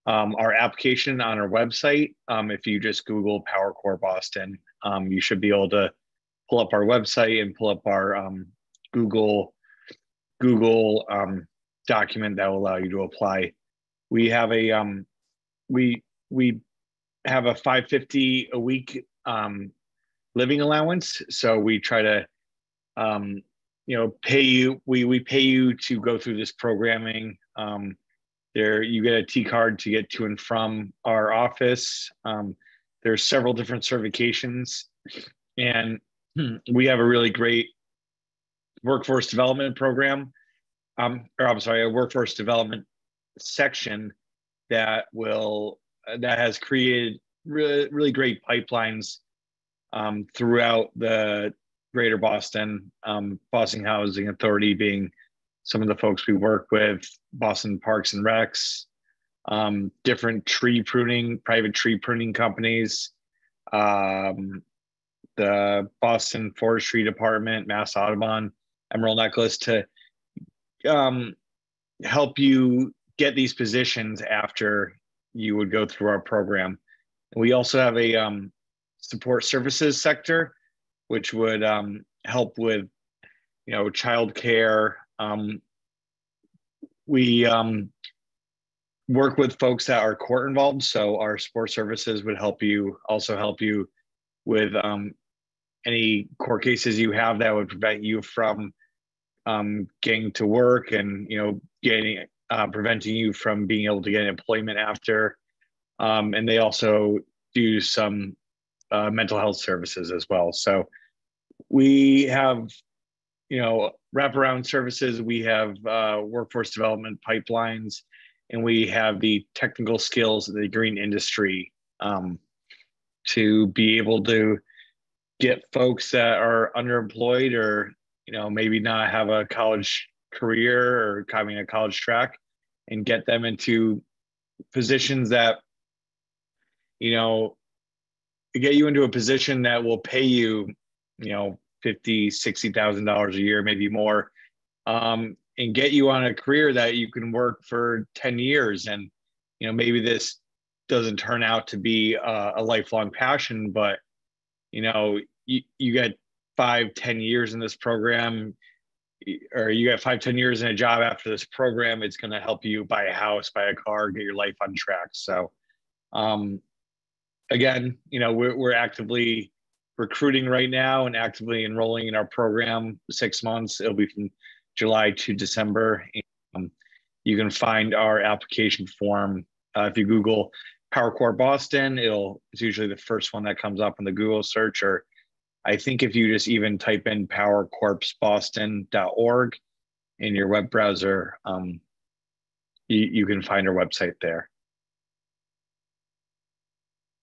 Speaker 10: our application on our website. If you just Google PowerCore Boston, you should be able to pull up our website and pull up our Google document that will allow you to apply. We have a we have a $550 a week living allowance, so we try to pay you. We pay you to go through this programming. There you get a T card to get to and from our office. There's several different certifications, and we have a really great workforce development program, a workforce development section that has created really great pipelines throughout the greater Boston, Boston Housing Authority being some of the folks we work with, Boston Parks and Recs, different private tree pruning companies, the Boston Forestry Department, Mass Audubon, Emerald Necklace, to help you get these positions after you would go through our program. We also have a support services sector, which would help with, childcare. We work with folks that are court involved, so our support services would help you with any court cases you have that would prevent you from getting to work, and preventing you from being able to get employment after. And they also do some mental health services as well. So we have wraparound services, we have workforce development pipelines, and we have the technical skills of the green industry to be able to get folks that are underemployed, or maybe not have a college career or having a college track, and get them into positions that get you into a position that will pay you $50,000-$60,000 a year, maybe more, and get you on a career that you can work for 10 years. And maybe this doesn't turn out to be a lifelong passion, but you get 5-10 years in this program, or you got 5-10 years in a job after this program, it's going to help you buy a house, buy a car, get your life on track. So again, we're actively recruiting right now and actively enrolling in our program. 6 months, it'll be from July to December. You can find our application form if you Google PowerCore Boston. It's usually the first one that comes up in the Google search, or I think if you just even type in powercorpsboston.org in your web browser, you can find our website there.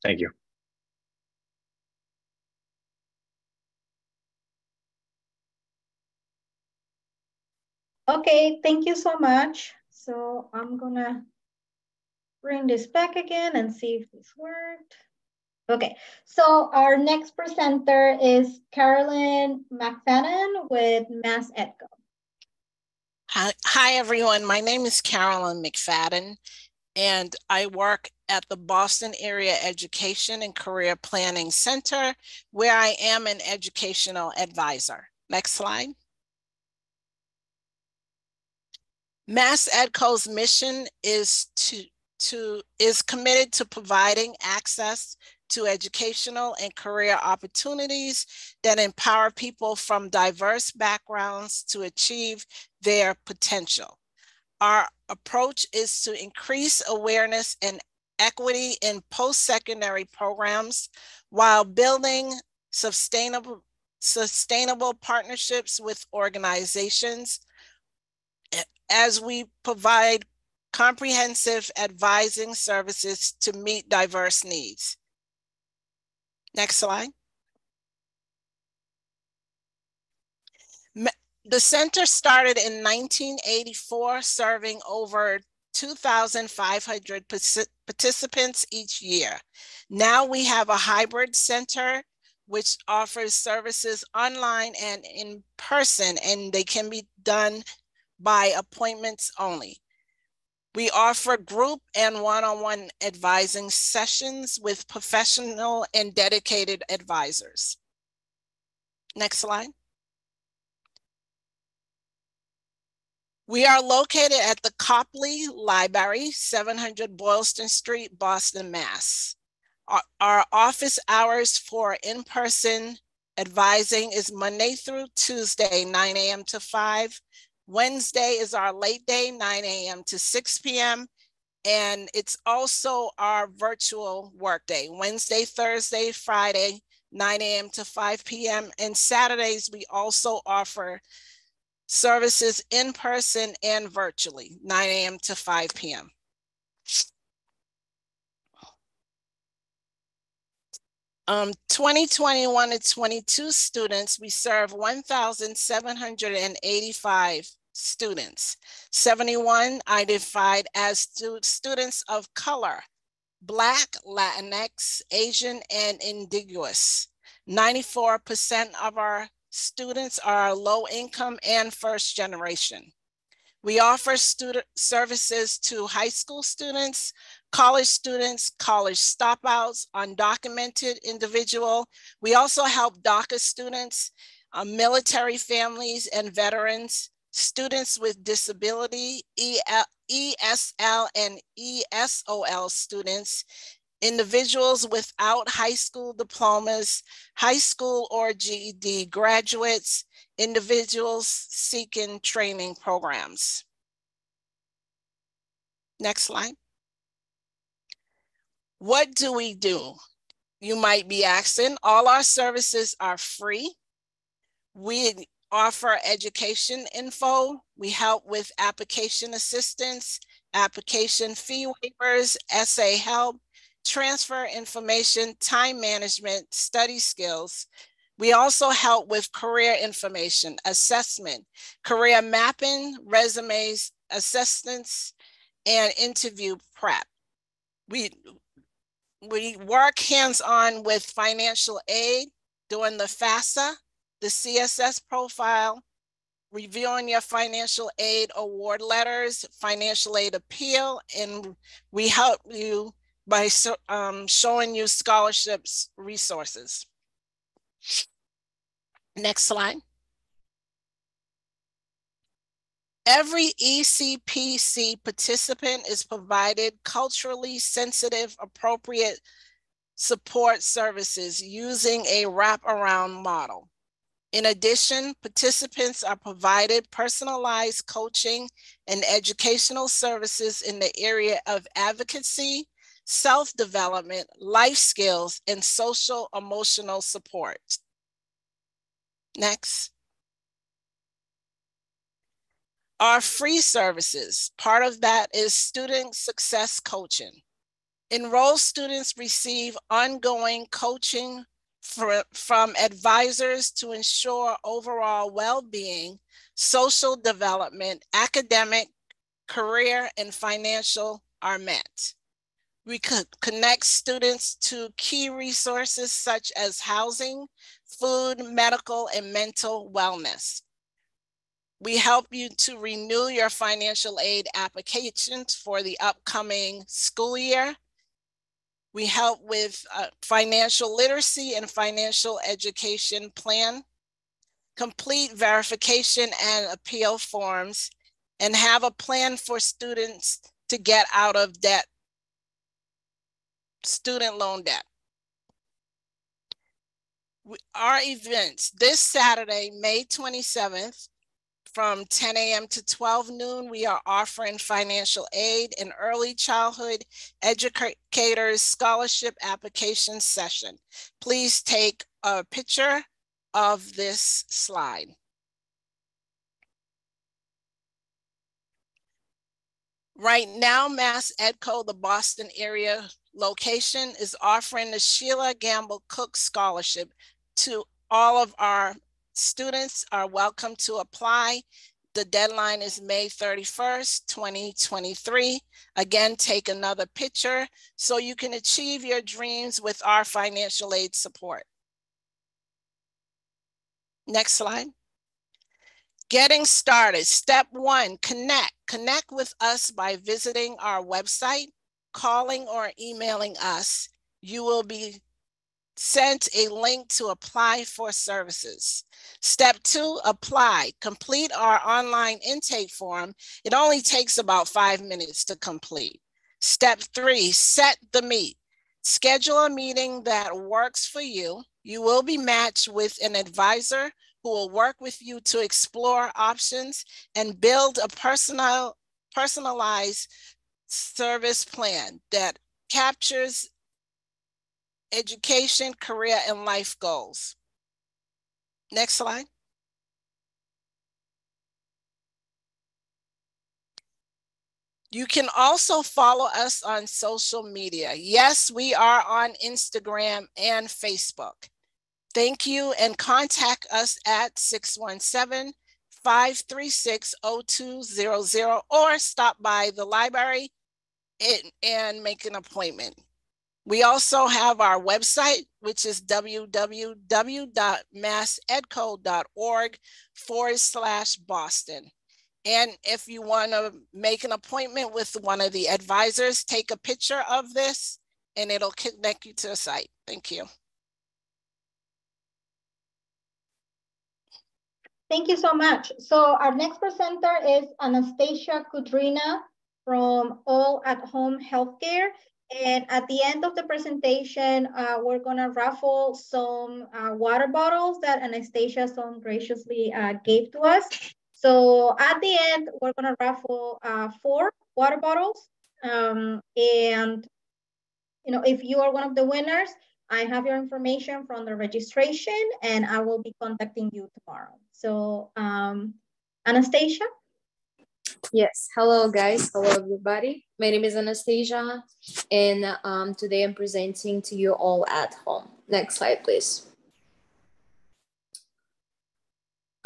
Speaker 10: Thank you.
Speaker 1: Okay, thank you so much. So I'm gonna bring this back again and see if this worked. Okay, so our next presenter is Carolyn McFadden with Mass Edco.
Speaker 11: Hi, everyone. My name is Carolyn McFadden, and I work at the Boston Area Education and Career Planning Center, where I am an educational advisor. Next slide. MassEdCo's mission is committed to providing access to educational and career opportunities that empower people from diverse backgrounds to achieve their potential. Our approach is to increase awareness and equity in post-secondary programs while building sustainable partnerships with organizations as we provide comprehensive advising services to meet diverse needs. Next slide. The center started in 1984, serving over 2,500 participants each year. Now we have a hybrid center which offers services online and in person, and they can be done by appointments only. We offer group and one-on-one advising sessions with professional and dedicated advisors. Next slide. We are located at the Copley Library, 700 Boylston Street, Boston, Mass. Our office hours for in-person advising is Monday through Tuesday, 9 a.m. to 5. Wednesday is our late day, 9 a.m. to 6 p.m. And it's also our virtual workday, Wednesday, Thursday, Friday, 9 a.m. to 5 p.m. And Saturdays, we also offer services in person and virtually, 9 a.m. to 5 p.m. 2021 to 22 students, we serve 1,785 students. 71 identified as students of color, Black, Latinx, Asian, and Indigenous. 94% of our students are low income and first generation. We offer student services to high school students, college stopouts, undocumented individual. We also help DACA students, military families and veterans, students with disability, ESL and ESOL students, individuals without high school diplomas, high school or GED graduates, individuals seeking training programs. Next slide. What do we do? You might be asking. All our services are free. We offer education info. We help with application assistance, application fee waivers, essay help, transfer information, time management, study skills. We also help with career information, assessment, career mapping, resumes, assessments, and interview prep. We work hands-on with financial aid, doing the FAFSA, the CSS profile, reviewing your financial aid award letters, financial aid appeal, and we help you by showing you scholarships resources. Next slide. Every ECPC participant is provided culturally sensitive, appropriate support services using a wraparound model. In addition, participants are provided personalized coaching and educational services in the area of advocacy, self-development, life skills, and social emotional support. Next. Our free services, part of that is student success coaching. Enrolled students receive ongoing coaching from advisors to ensure overall well-being, social development, academic, career, and financial are met. We connect students to key resources such as housing, food, medical, and mental wellness. We help you to renew your financial aid applications for the upcoming school year. We help with financial literacy and financial education plan, complete verification and appeal forms, and have a plan for students to get out of debt, student loan debt. Our events this Saturday, May 27th, from 10 a.m. to 12 noon, we are offering financial aid and early childhood educators scholarship application session. Please take a picture of this slide. Right now, Mass EdCo, the Boston area location, is offering the Sheila Gamble Cook Scholarship to all of our students. Are welcome to apply. The deadline is May 31st, 2023. Again, take another picture so you can achieve your dreams with our financial aid support. Next slide. Getting started. Step 1, connect. Connect with us by visiting our website, calling or emailing us. You will be sent a link to apply for services. Step 2, apply. Complete our online intake form. It only takes about 5 minutes to complete. Step 3, set the meet. Schedule a meeting that works for you. You will be matched with an advisor who will work with you to explore options and build a personalized service plan that captures education, career, and life goals. Next slide. You can also follow us on social media. Yes, we are on Instagram and Facebook. Thank you, and contact us at 617-536-0200 or stop by the library and make an appointment. We also have our website, which is www.massedco.org/Boston. And if you want to make an appointment with one of the advisors, take a picture of this and it'll connect you to the site. Thank you.
Speaker 1: Thank you so much. So our next presenter is Anastasia Kudrina from All at Home Healthcare. And at the end of the presentation, we're gonna raffle some water bottles that Anastasia so graciously gave to us. So at the end, we're gonna raffle 4 water bottles. And if you are one of the winners, I have your information from the registration and I will be contacting you tomorrow. So Anastasia?
Speaker 12: Yes, hello guys, hello everybody. My name is Anastasia and today I'm presenting to you All at Home. Next slide, please.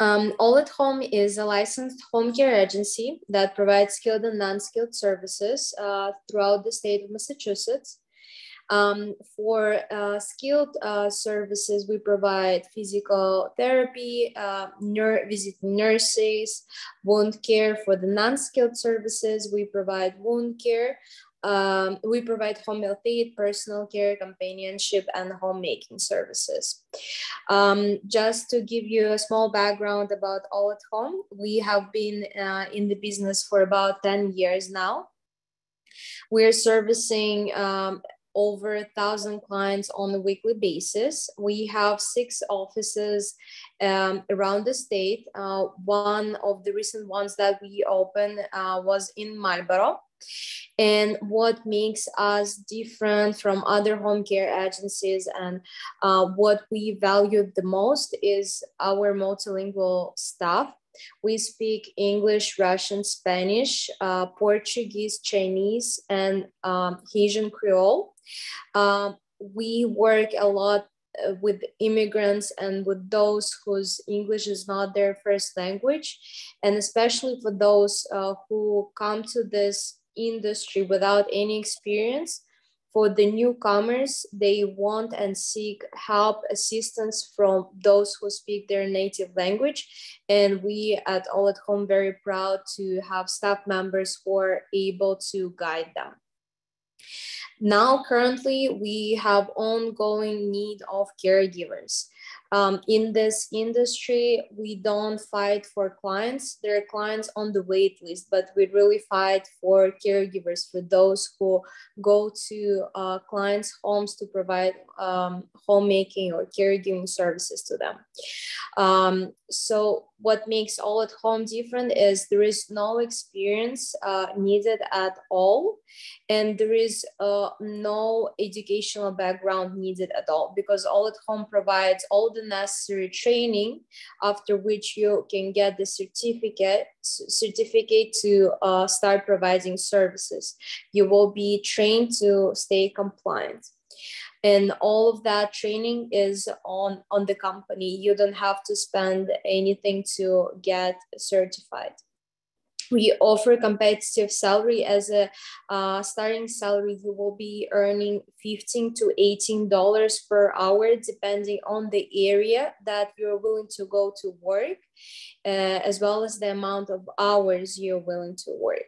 Speaker 12: All at Home is a licensed home care agency that provides skilled and non-skilled services throughout the state of Massachusetts. For skilled services, we provide physical therapy, visiting nurses, wound care. For the non-skilled services, we provide wound care. We provide home health aid, personal care, companionship, and homemaking services. Just to give you a small background about All at Home, we have been in the business for about 10 years now. We're servicing over 1,000 clients on a weekly basis. We have 6 offices around the state. One of the recent ones that we opened was in Marlboro. And what makes us different from other home care agencies and what we value the most is our multilingual staff. We speak English, Russian, Spanish, Portuguese, Chinese, and Haitian Creole. We work a lot with immigrants and with those whose English is not their first language, and especially for those who come to this industry without any experience. For the newcomers, they want and seek help, assistance from those who speak their native language. And we at All at Home very proud to have staff members who are able to guide them. Now, currently, we have ongoing need of caregivers. In this industry, we don't fight for clients. There are clients on the wait list, but we really fight for caregivers, for those who go to clients' homes to provide homemaking or caregiving services to them. So what makes All at Home different is there is no experience needed at all, and there is no educational background needed at all, because All at Home provides all the necessary training, after which you can get the certificate to start providing services. You will be trained to stay compliant. And all of that training is on the company. You don't have to spend anything to get certified. We offer competitive salary. As a starting salary, you will be earning $15 to $18 per hour, depending on the area that you're willing to go to work, as well as the amount of hours you're willing to work.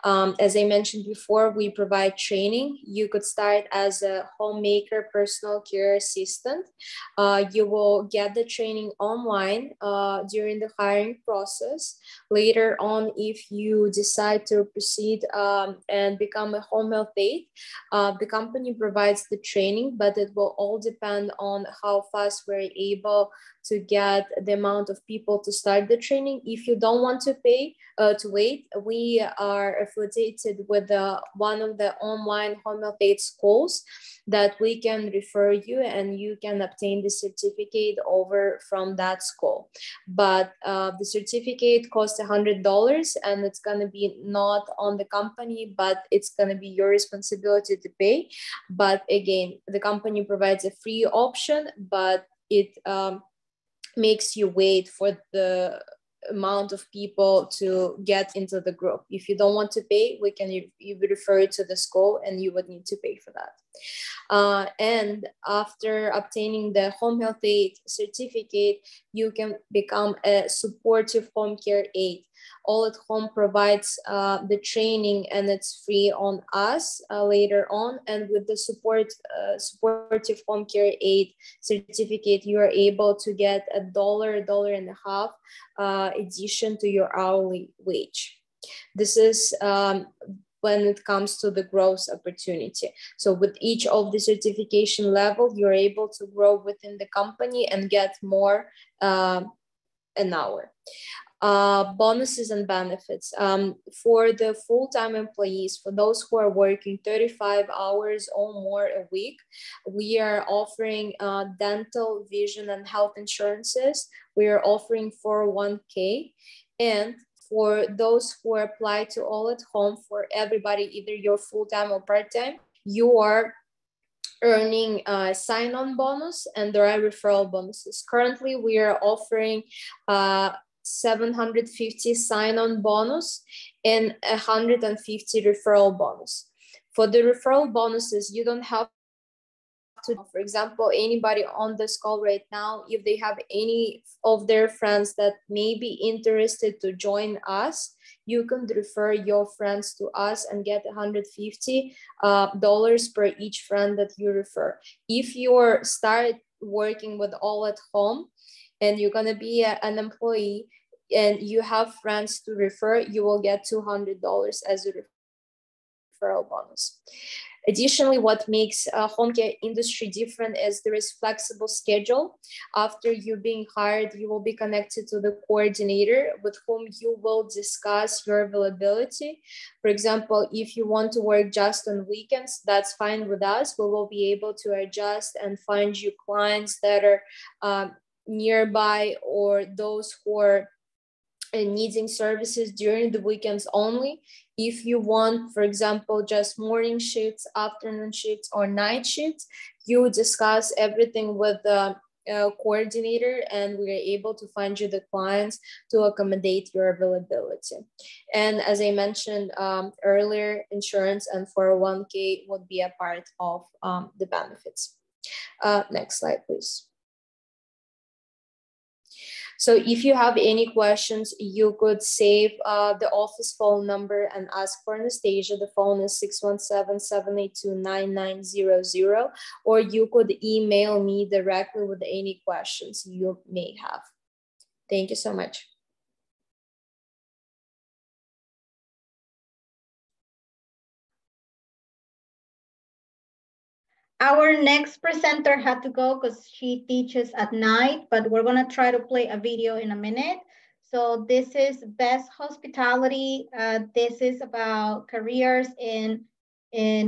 Speaker 12: As I mentioned before, we provide training. You could start as a homemaker, personal care assistant. You will get the training online during the hiring process. Later on, if you decide to proceed and become a home health aide, the company provides the training, but it will all depend on how fast we're able to get the amount of people to start the training. If you don't want to wait, we are affiliated with one of the online home health aid schools that we can refer you, and you can obtain the certificate over from that school. But the certificate costs $100, and it's going to be not on the company, but it's going to be your responsibility to pay. But again, the company provides a free option, but it makes you wait for the amount of people to get into the group. If you don't want to pay, we can you refer it to the school, and you would need to pay for that. And after obtaining the home health aid certificate, you can become a supportive home care aide. All at Home provides the training, and it's free on us later on. And with the supportive home care aide certificate, you are able to get $1.50 addition to your hourly wage. This is when it comes to the growth opportunity. So with each of the certification level, you're able to grow within the company and get more an hour. Bonuses and benefits. For the full-time employees, for those who are working 35 hours or more a week, we are offering dental, vision, and health insurances. We are offering 401k. And for those who apply to All at Home, for everybody, either you're full-time or part-time, you are earning a sign-on bonus, and there are referral bonuses. Currently, we are offering 750 sign-on bonus and 150 referral bonus. For the referral bonuses, you don't have to, for example, anybody on this call right now, if they have any of their friends that may be interested to join us, you can refer your friends to us and get $150 per each friend that you refer. If you start working with All at Home and you're going to be an employee and you have friends to refer, you will get $200 as a referral bonus. Additionally, what makes home care industry different is there is flexible schedule. After you being hired, you will be connected to the coordinator with whom you will discuss your availability. For example, if you want to work just on weekends, that's fine with us. We will be able to adjust and find you clients that are nearby, or those who are needing services during the weekends only. If you want, for example, just morning shifts, afternoon shifts, or night shifts, you discuss everything with the coordinator, and we are able to find you the clients to accommodate your availability. And as I mentioned earlier, insurance and 401k would be a part of the benefits. Next slide, please. So if you have any questions, you could save the office phone number and ask for Anastasia. The phone is 617-782-9900, or you could email me directly with any questions you may have. Thank you so much.
Speaker 1: Our next presenter had to go because she teaches at night, but we're gonna try to play a video in a minute. So this is Best Hospitality. This is about careers in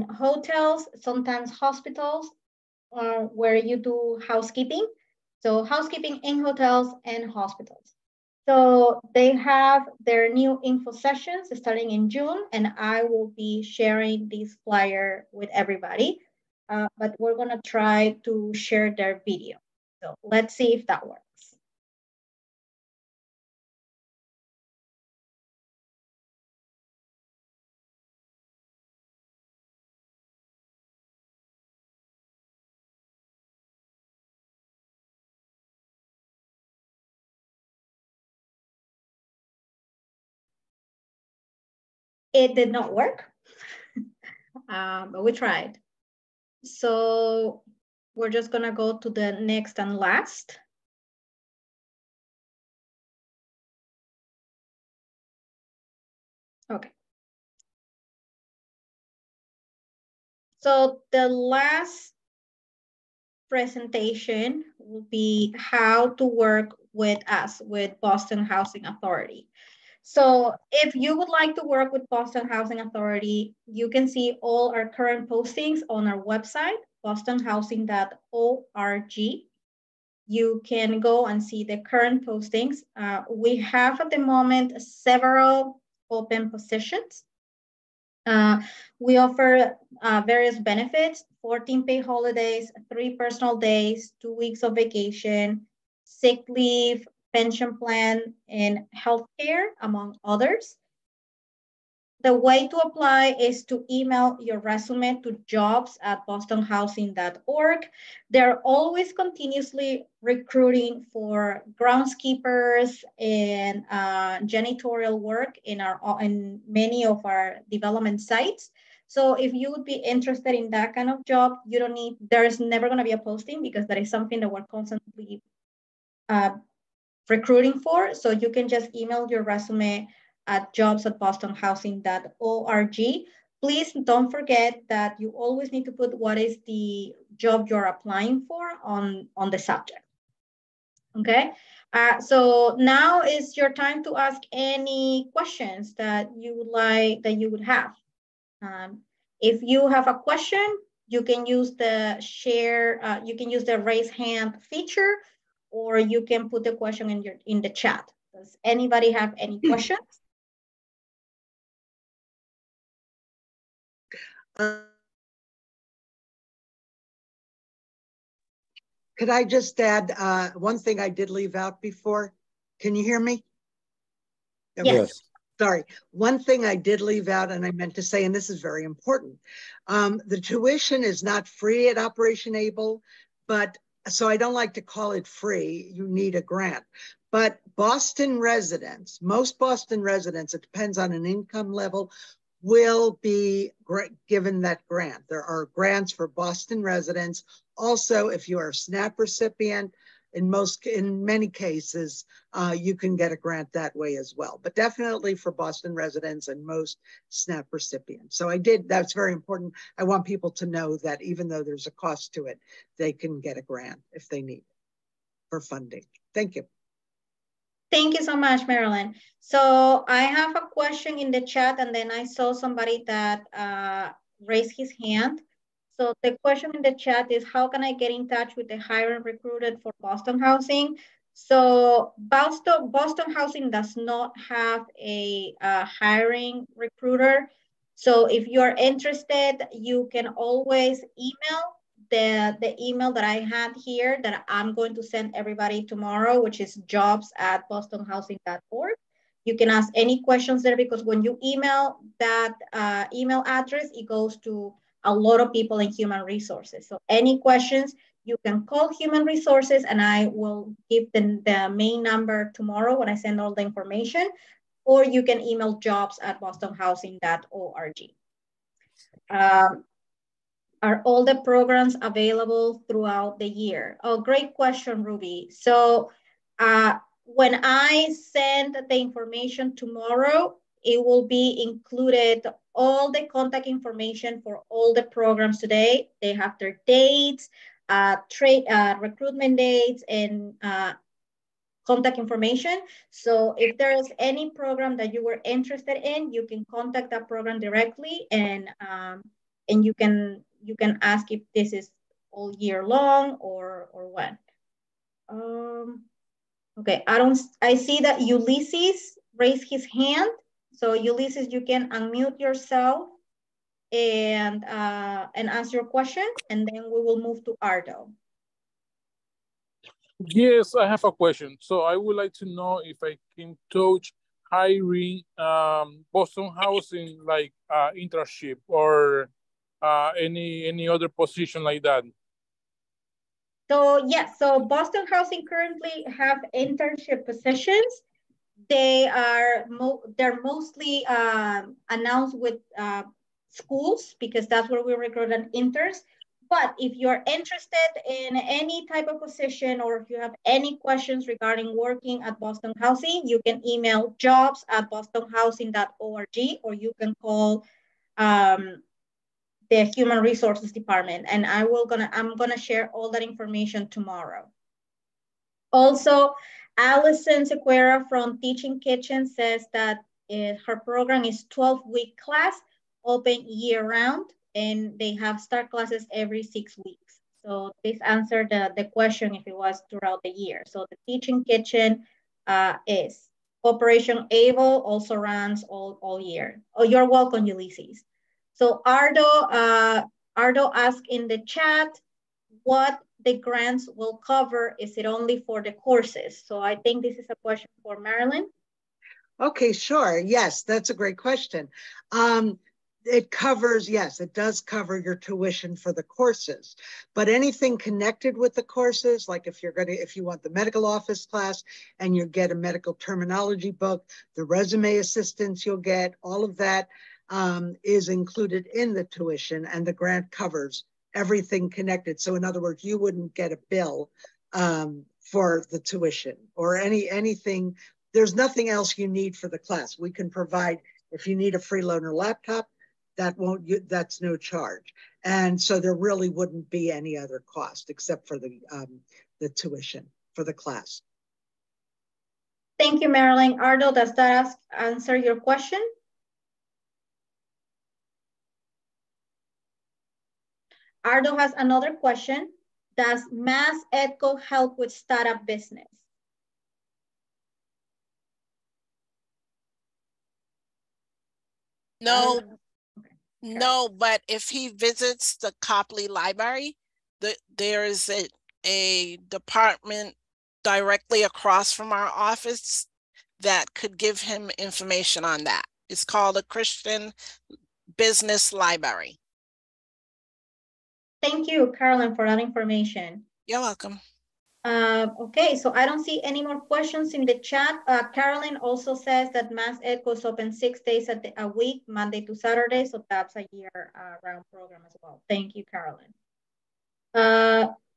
Speaker 1: hotels, sometimes hospitals, where you do housekeeping. So housekeeping in hotels and hospitals. So they have their new info sessions starting in June, and I will be sharing this flyer with everybody. But we're gonna try to share their video. So let's see if that works. It did not work, but we tried. So we're just gonna go to the next and last. Okay. So the last presentation will be how to work with us, with Boston Housing Authority. So if you would like to work with Boston Housing Authority, you can see all our current postings on our website, bostonhousing.org. You can go and see the current postings. We have at the moment several open positions. We offer various benefits, 14 paid holidays, 3 personal days, 2 weeks of vacation, sick leave, pension plan, and healthcare, among others. The way to apply is to email your resume to jobs@bostonhousing.org. They're always continuously recruiting for groundskeepers and janitorial work in many of our development sites. So if you would be interested in that kind of job, you don't need, there's never gonna be a posting because that is something that we're constantly recruiting for. So you can just email your resume at jobs@bostonhousing.org. Please don't forget that you always need to put what is the job you're applying for on the subject. Okay, so now is your time to ask any questions that you would like, that you would have. If you have a question, you can use the share, you can use the raise hand feature, or you can put the question in the chat. Does anybody have any questions?
Speaker 8: Could I just add one thing I did leave out before? Can you hear me?
Speaker 1: Yes.
Speaker 8: Sorry. One thing I did leave out, and I meant to say, and this is very important. The tuition is not free at Operation Able, but so I don't like to call it free. You need a grant. But Boston residents, most Boston residents, it depends on an income level, will be given that grant. There are grants for Boston residents. Also, if you are a SNAP recipient, in many cases, you can get a grant that way as well, but definitely for Boston residents and most SNAP recipients. So that's very important. I want people to know that even though there's a cost to it, they can get a grant if they need it for funding. Thank you.
Speaker 1: Thank you so much, Marilyn. So I have a question in the chat, and then I saw somebody that raised his hand. So the question in the chat is, how can I get in touch with the hiring recruiter for Boston Housing? So Boston Housing does not have a hiring recruiter. So if you're interested, you can always email the email that I had here that I'm going to send everybody tomorrow, which is jobs@bostonhousing.org. You can ask any questions there because when you email that email address, it goes to a lot of people in human resources. So any questions, you can call human resources and I will give them the main number tomorrow when I send all the information, or you can email jobs@bostonhousing.org. Are all the programs available throughout the year? Oh, great question, Ruby. So when I send the information tomorrow, it will be included all the contact information for all the programs today. They have their dates, recruitment dates, and contact information. So if there is any program that you were interested in, you can contact that program directly, and you can ask if this is all year long or when. Okay, I see that Ulysses raised his hand. So Ulysses, you can unmute yourself and answer your question, and then we will move to Ardo.
Speaker 13: Yes, I have a question. So I would like to know if I can touch hiring Boston Housing, like internship or any other position like that.
Speaker 1: So yes, so Boston Housing currently have internship positions. They're mostly announced with schools because that's where we recruit interns. But if you're interested in any type of position or if you have any questions regarding working at Boston Housing, you can email jobs@bostonhousing.org or you can call the Human Resources Department, and I'm gonna share all that information tomorrow. Also, Allison Sequeira from Teaching Kitchen says that her program is 12-week class, open year-round, and they have start classes every 6 weeks. So this answered the question if it was throughout the year. So the Teaching Kitchen is Operation Able, also runs all year. Oh, you're welcome, Ulysses. So Ardo asked in the chat what the grants will cover. Is it only for the courses? So I think this is a question for Marilyn.
Speaker 8: Okay, sure. Yes, that's a great question. It covers, yes, it does cover your tuition for the courses, but anything connected with the courses, like if you want the medical office class and you get a medical terminology book, the resume assistance you'll get, all of that is included in the tuition, and the grant covers everything connected. So in other words, you wouldn't get a bill for the tuition or anything. There's nothing else you need for the class. We can provide, if you need a freeloader laptop, that's no charge. And so there really wouldn't be any other cost except for the tuition for the class.
Speaker 1: Thank you, Marilyn. Ardo, does that answer your question? Ardo has another question. Does Mass EdCo help with startup business?
Speaker 11: No, no, but if he visits the Copley Library, there is a department directly across from our office that could give him information on that. It's called the Christian Business Library.
Speaker 1: Thank you, Carolyn, for that information.
Speaker 11: You're welcome.
Speaker 1: Okay, so I don't see any more questions in the chat. Carolyn also says that Mass EdCo is open 6 days a week, Monday to Saturday, so that's a year-round program as well. Thank you, Carolyn.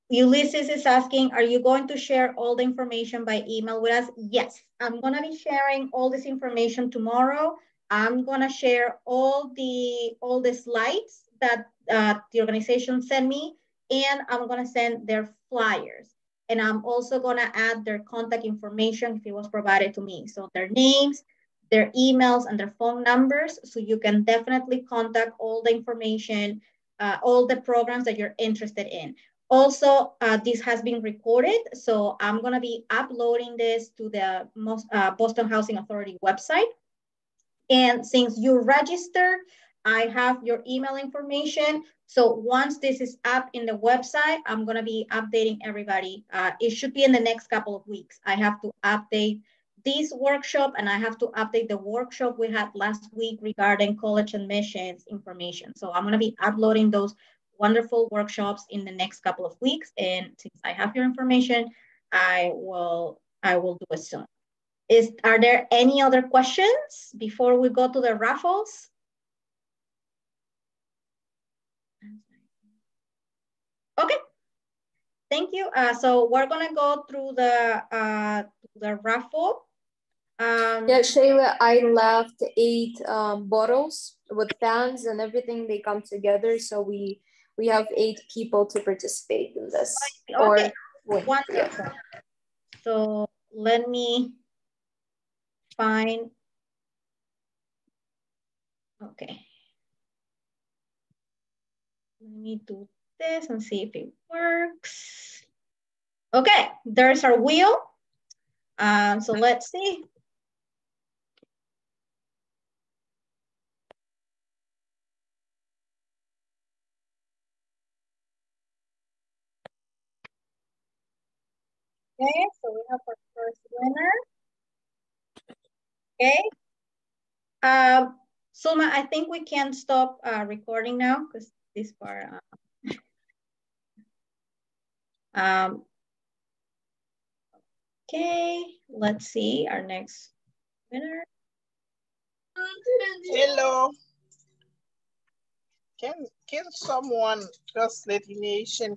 Speaker 1: Ulysses is asking, are you going to share all the information by email with us? Yes, I'm gonna be sharing all this information tomorrow. I'm gonna share all the slides that the organization sent me, and I'm gonna send their flyers. And I'm also gonna add their contact information if it was provided to me. So their names, their emails, and their phone numbers. So you can definitely contact all the information, all the programs that you're interested in. Also, this has been recorded. So I'm gonna be uploading this to the Boston Housing Authority website. And since you registered I have your email information. So once this is up in the website, I'm gonna be updating everybody. It should be in the next couple of weeks. I have to update this workshop and I have to update the workshop we had last week regarding college admissions information. So I'm gonna be uploading those wonderful workshops in the next couple of weeks. And since I have your information, I will do it soon. Are there any other questions before we go to the raffles? Okay, thank you. So we're gonna go through the raffle.
Speaker 12: Yeah, Shayla, I left 8 bottles with fans and everything. They come together, so we have 8 people to participate in this.
Speaker 1: Okay,
Speaker 12: wonderful.
Speaker 1: Yeah. So let me find. Okay. Let me do this and see if it works. Okay, there's our wheel. So let's see. Okay, so we have our first winner. Okay. Suma, I think we can stop recording now because this part. Okay, let's see our next winner.
Speaker 14: Hello. Can someone just let Nation